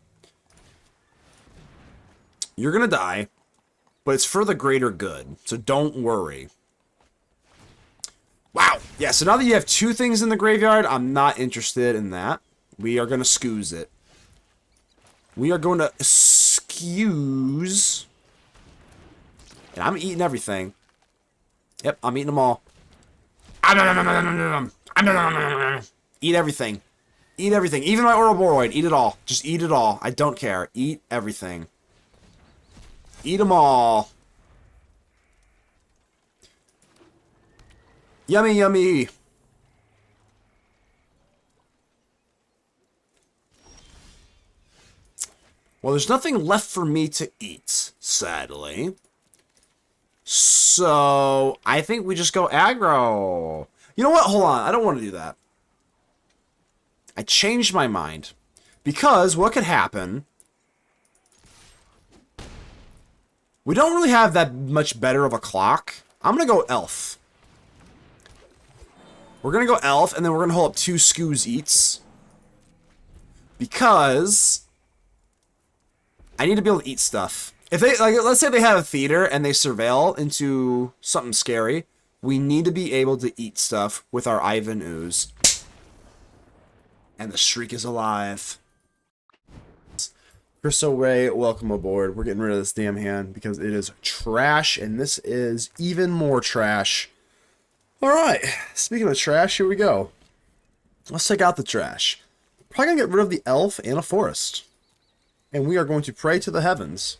You're gonna die, but it's for the greater good. So don't worry. Wow. Yeah. So now that you have 2 things in the graveyard, I'm not interested in that. We are gonna scoos it. We are going to scoos. And I'm eating everything. Yep, I'm eating them all. Eat everything. Eat everything. Even my Ouroboroid. Eat it all. Just eat it all. I don't care. Eat everything. Eat them all. Yummy, yummy. Well, there's nothing left for me to eat, sadly. So, I think we just go aggro. You know what? Hold on. I don't want to do that. I changed my mind. Because what could happen... We don't really have that much better of a clock. I'm going to go elf. We're going to go elf, and then we're going to hold up 2 scoos eats. Because... I need to be able to eat stuff. If they, like, let's say they have a theater and they surveil into something scary, we need to be able to eat stuff with our Ivan Ooze. And the streak is alive. Crystal Ray, welcome aboard. We're getting rid of this damn hand because it is trash, and this is even more trash. Alright, speaking of trash, here we go. Let's take out the trash. Probably gonna get rid of the elf and a forest. And we are going to pray to the heavens.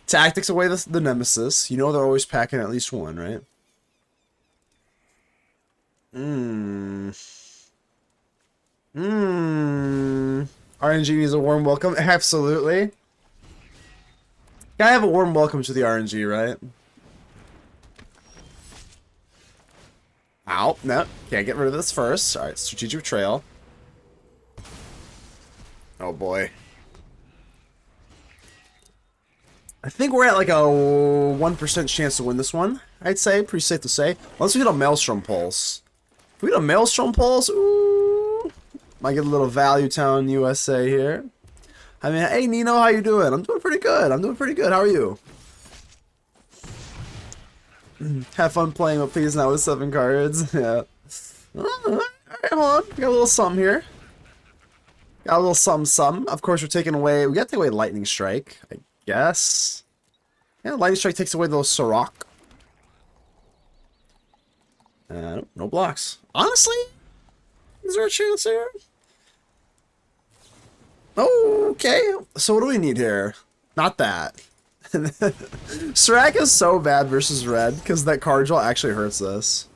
Tactics away the nemesis. You know they're always packing at least one, right? RNG needs a warm welcome. Absolutely. Gotta have a warm welcome to the RNG, right? Ow, no. Can't get rid of this first. Alright, Strategic Betrayal. Oh boy. I think we're at like a 1% chance to win this one. I'd say. Pretty safe to say. Unless we hit a Maelstrom Pulse. If we hit a Maelstrom Pulse, ooh. Might get a little Value Town USA here. I mean, hey Nino, how you doing? I'm doing pretty good. I'm doing pretty good. How are you? Have fun playing, but please not with 7 cards. Yeah. Alright, hold on. We got a little something here. Got a little something. Of course, we're taking away... We gotta take away Lightning Strike, I guess. Yeah, Lightning Strike takes away those Surrak. No blocks. Honestly? Is there a chance here? Okay. So what do we need here? Not that. Surrak is so bad versus red because that card draw actually hurts us.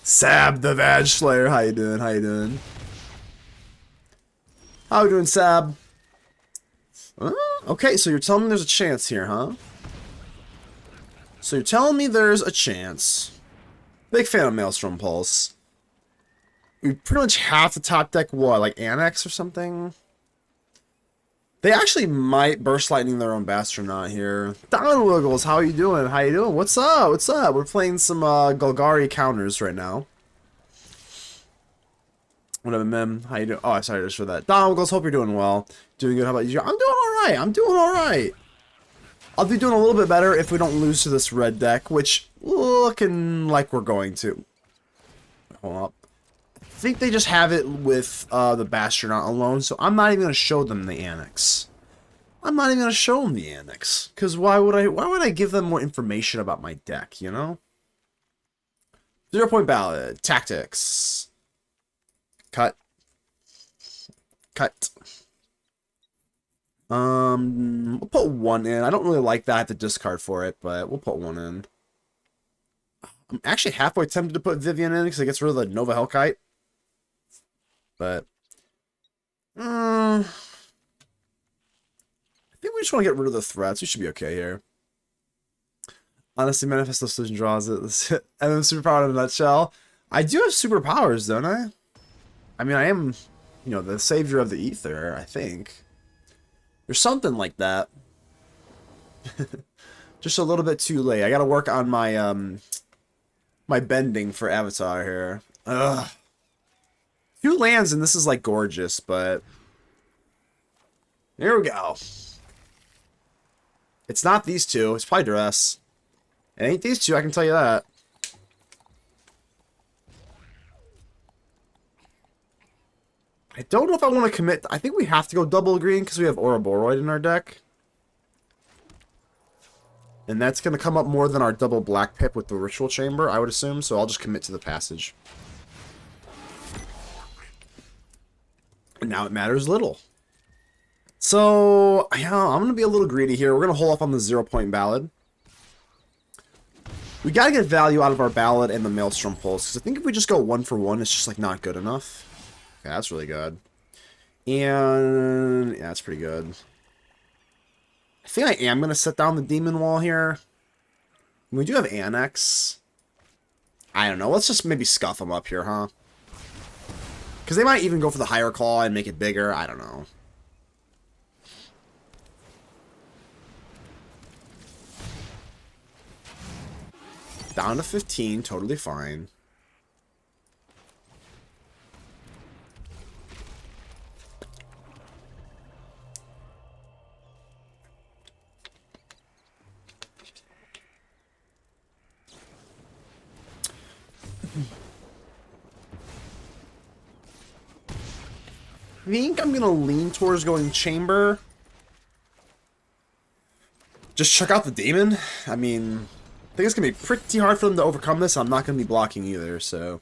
Sab the Vag Slayer, how you doing? How you doing? How you doing, Sab? Okay, so you're telling me there's a chance here, huh? So you're telling me there's a chance. Big fan of Maelstrom Pulse. We pretty much have to top deck what, like Annex or something? They actually might burst lightning their own Bastronaut here. Don Wiggles, how you doing? How you doing? What's up? What's up? We're playing some Golgari counters right now. What up, Mem? How you doing? Oh, sorry just for that. Don Wiggles, hope you're doing well. Doing good. How about you? I'm doing alright. I'm doing alright. I'll be doing a little bit better if we don't lose to this red deck, which looking like we're going to. Hold up. I think they just have it with the Bastronaut alone, so I'm not even going to show them the Annex. I'm not even going to show them the Annex, because why would I give them more information about my deck, you know? 0 point ballot. Tactics. Cut. Cut. We'll put 1 in. I don't really like that. I have to discard for it, but we'll put 1 in. I'm actually halfway tempted to put Vivian in because it gets rid of the Nova Hellkite. But I think we just want to get rid of the threats. We should be okay here. Honestly, Manifesto Solution draws it. And then superpower in a nutshell. I do have superpowers, don't I? I mean, I am, you know, the savior of the ether, I think. There's something like that. Just a little bit too late. I gotta work on my my bending for Avatar here. Ugh. 2 lands and this is like gorgeous, but here we go. It's not these 2. It's probably Duress. It ain't these 2, I can tell you that. I don't know if I want to commit. I think we have to go double green because we have Ouroboroid in our deck. And that's going to come up more than our double black pip with the Ritual Chamber, I would assume. So I'll just commit to the passage. And now it matters little. So, yeah, I'm going to be a little greedy here. We're going to hold off on the 0 point ballad. We got to get value out of our ballad and the Maelstrom Pulse. Because I think if we just go 1 for 1, it's just like not good enough. Okay, that's really good. And yeah, that's pretty good. I think I am going to set down the Demon Wall here. We do have Annex. I don't know. Let's just maybe scuff them up here, huh? Because they might even go for the Higher Claw and make it bigger. I don't know. Down to 15. Totally fine. I think I'm going to lean towards going Chamber. Just check out the Demon. I mean, I think it's going to be pretty hard for them to overcome this. I'm not going to be blocking either, so.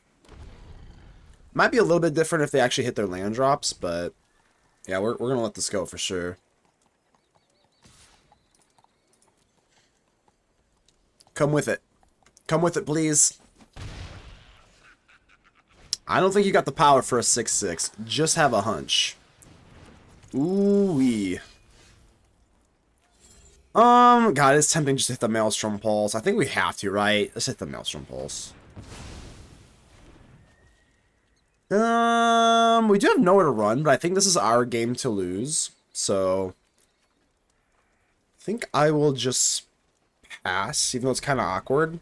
Might be a little bit different if they actually hit their land drops, but yeah, we're going to let this go for sure. Come with it. Come with it, please. I don't think you got the power for a 6/6. Just have a hunch. Ooh-wee. God, it's tempting just to hit the Maelstrom Pulse. I think we have to, right? Let's hit the Maelstrom Pulse. We do have nowhere to run, but I think this is our game to lose. So, I think I will just pass, even though it's kind of awkward.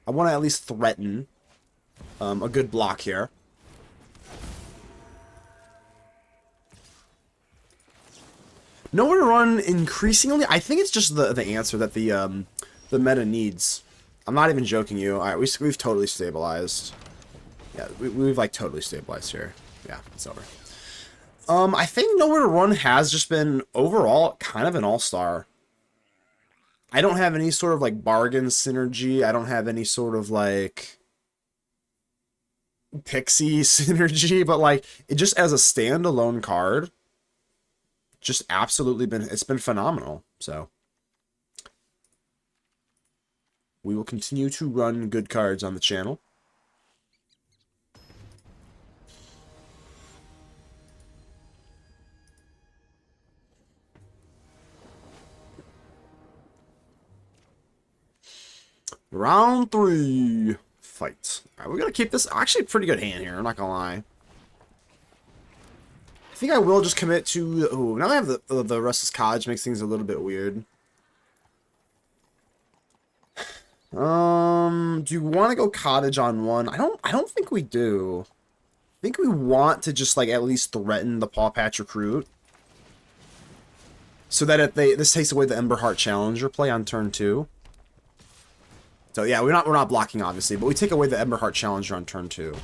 I want to at least threaten a good block here. Nowhere to run increasingly. I think it's just the answer that the meta needs. I'm not even joking you. All right, we've totally stabilized. Yeah, we've like totally stabilized here. Yeah, it's over. I think Nowhere to Run has just been overall kind of an all-star. I don't have any sort of like bargain synergy. I don't have any sort of like Pixie synergy, but like it just as a standalone card, just absolutely it's been phenomenal. So we will continue to run good cards on the channel. Round 3. Fight. Alright, we're gonna keep this actually a pretty good hand here, I'm not gonna lie. I think I will just commit to... Oh, now I have the Restless Cottage, makes things a little bit weird. Do you want to go Cottage on one? I don't think we do. I think we want to just, like, at least threaten the Pawpatch Recruit. So that if this takes away the Emberheart Challenger play on turn 2. So yeah, we're not blocking obviously, but we take away the Emberheart Challenger on turn 2.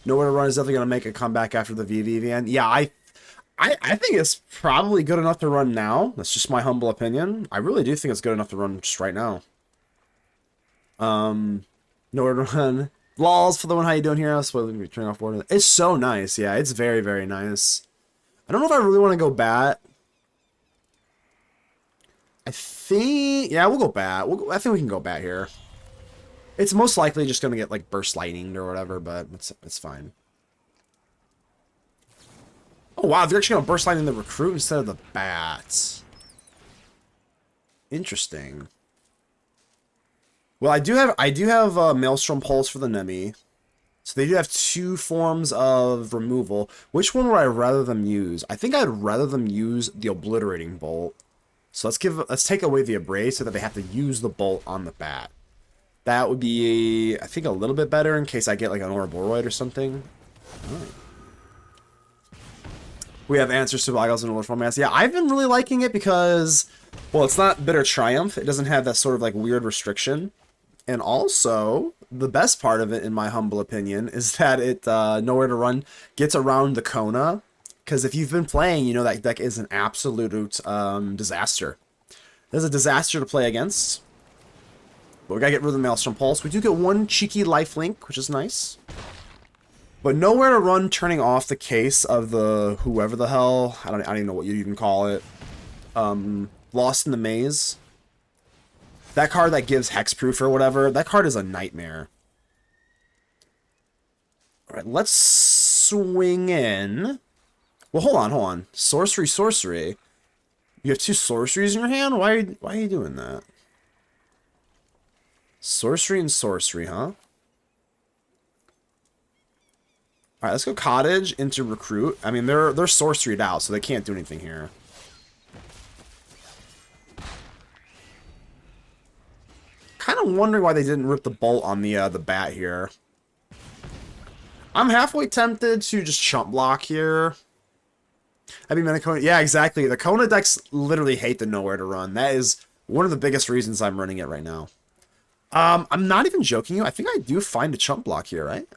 Nowhere to Run is definitely gonna make a comeback after the VVVN. Yeah, I think it's probably good enough to run now. That's just my humble opinion. I really do think it's good enough to run just right now. Nowhere to Run. Lols for the one. How you doing here? So let me turn off board. It's so nice. Yeah, it's very, very nice. I don't know if I really want to go Bat. I think, yeah, we'll go Bat. I think we can go Bat here. It's most likely just gonna get like Burst Lightning or whatever, but it's fine. Oh wow, they're actually gonna Burst Lightning the Recruit instead of the Bat. Interesting. Well, I do have Maelstrom Pulse for the Nemi. So they do have 2 forms of removal. Which one would I rather them use? I think I'd rather them use the Obliterating Bolt. So let's take away the Abrade so that they have to use the Bolt on the Bat. That would be, I think, a little bit better in case I get like an Ouroboroid or something. Right. We have answers to Biggles and Wolf Romance. Yeah, I've been really liking it because, well, it's not Bitter Triumph. It doesn't have that sort of like weird restriction. And also, the best part of it, in my humble opinion, is that it, Nowhere to Run, gets around the Kona. Because if you've been playing, you know that deck is an absolute disaster. It's a disaster to play against. But we gotta get rid of the Maelstrom Pulse. We do get 1 cheeky lifelink, which is nice. But Nowhere to Run turning off the case of the whoever the hell, I don't even know what you even call it. Lost in the Maze. That card that gives hexproof or whatever, that card is a nightmare. Alright, let's swing in. Well, hold on. Sorcery. You have 2 sorceries in your hand? Why are you doing that? Sorcery and sorcery, huh? Alright, let's go Cottage into Recruit. I mean, they're sorceried out, so they can't do anything here. Kind of wondering why they didn't rip the Bolt on the Bat here. I'm halfway tempted to just chump block here. I mean, yeah, exactly. The Kona decks literally hate the Nowhere to Run. That is one of the biggest reasons I'm running it right now. I'm not even joking you. I think I do find a chump block here, right?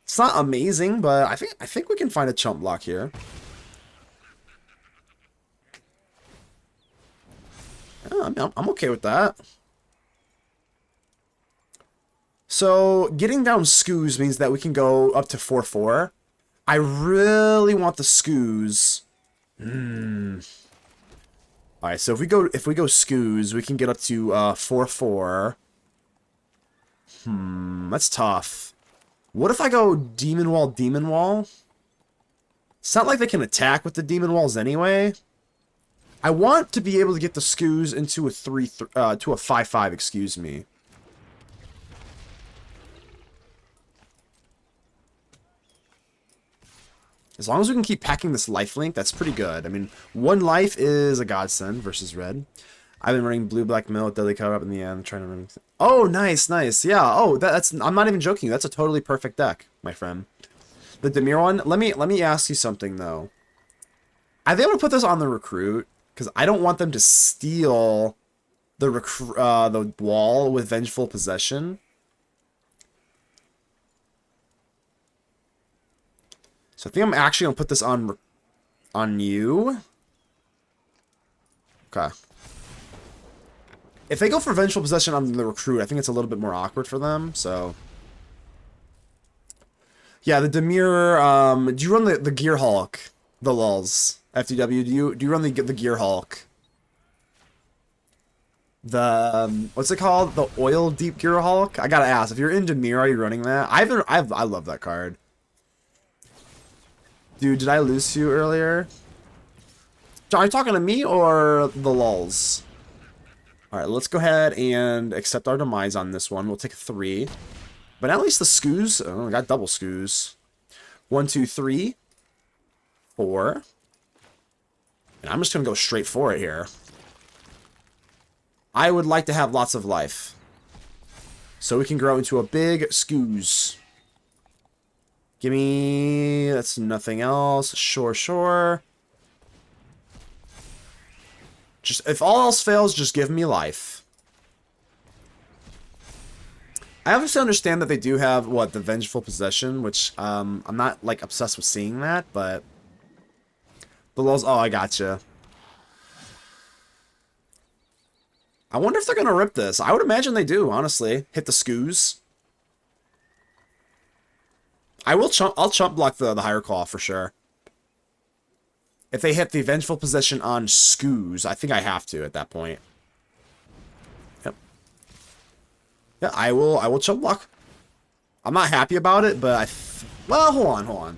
It's not amazing, but I think we can find a chump block here. Yeah, I'm okay with that. So, getting down Scooze means that we can go up to 4/4. I really want the Scooze. Alright, so if we go Scooze, we can get up to 4/4. That's tough. What if I go Demon Wall? It's not like they can attack with the Demon Walls anyway. I want to be able to get the Scooze into a 5/5, excuse me. As long as we can keep packing this lifelink, that's pretty good. I mean, 1 life is a godsend versus red. I've been running blue-black mill with deadly cover up in the end, trying to run. Oh, nice. Yeah. Oh, that's. I'm not even joking. That's a totally perfect deck, my friend. The Dimir one. Let me ask you something though. Are they able to put this on the Recruit? Because I don't want them to steal the wall with Vengeful Possession. So I think I'm actually gonna put this on you. Okay. If they go for Vengeful Possession on the Recruit, I think it's a little bit more awkward for them, so. Yeah, the Dimir, do you run the Gear Hulk? The lulz. FTW, do you run the Gear Hulk? The, what's it called? The Oil Deep Gear Hulk? I gotta ask, if you're in Dimir, are you running that? I love that card. Dude, did I lose you earlier? Are you talking to me or the lulz? Alright, let's go ahead and accept our demise on this one. We'll take a 3. But at least the Scooze... Oh, I got double Scooze. 1, 2, 3. 4. And I'm just going to go straight for it here. I would like to have lots of life. So we can grow into a big Scooze. Give me... That's nothing else. Sure, sure. Just, if all else fails, just give me life. I obviously understand that they do have, what, the Vengeful Possession, which, I'm not, like, obsessed with seeing that, but... The lulls... Oh, I gotcha. I wonder if they're gonna rip this. I would imagine they do, honestly. Hit the Scooze. I'll chump block the Higher Claw for sure. If they hit the Vengeful Possession on Scooze, I think I have to at that point. Yep. Yeah, I will chump block. I'm not happy about it, but well, hold on.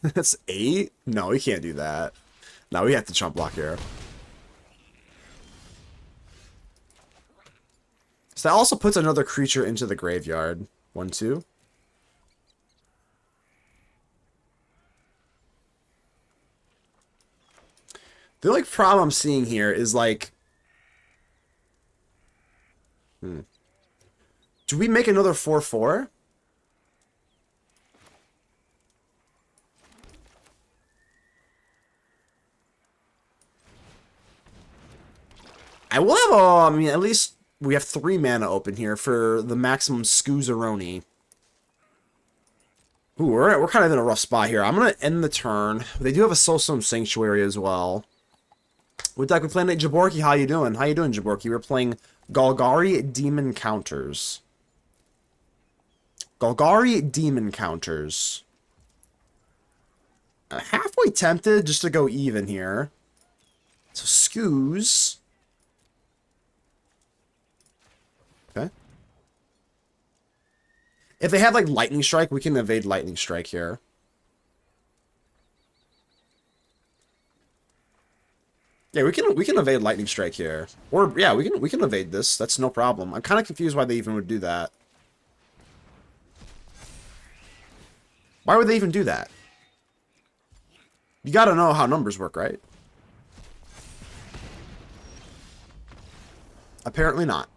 That's 8? No, we can't do that. No, we have to chump block here. So that also puts another creature into the graveyard. 1, 2. The only problem I'm seeing here is like... Do we make another 4/4? I will have I mean, at least we have 3 mana open here for the maximum Scoozeroni. Ooh, we're kind of in a rough spot here. I'm going to end the turn. They do have a Soulstone Sanctuary as well. With deck, we're playing at Jaborki. How you doing? How you doing, Jaborki? We're playing Golgari Demon Counters. Golgari Demon Counters. I'm halfway tempted just to go even here. So Scooze. Okay. If they have like Lightning Strike, we can evade Lightning Strike here. Yeah, we can evade Lightning Strike here. Or yeah, we can evade this. That's no problem. I'm kind of confused why they even would do that. Why would they even do that? You got to know how numbers work, right? Apparently not.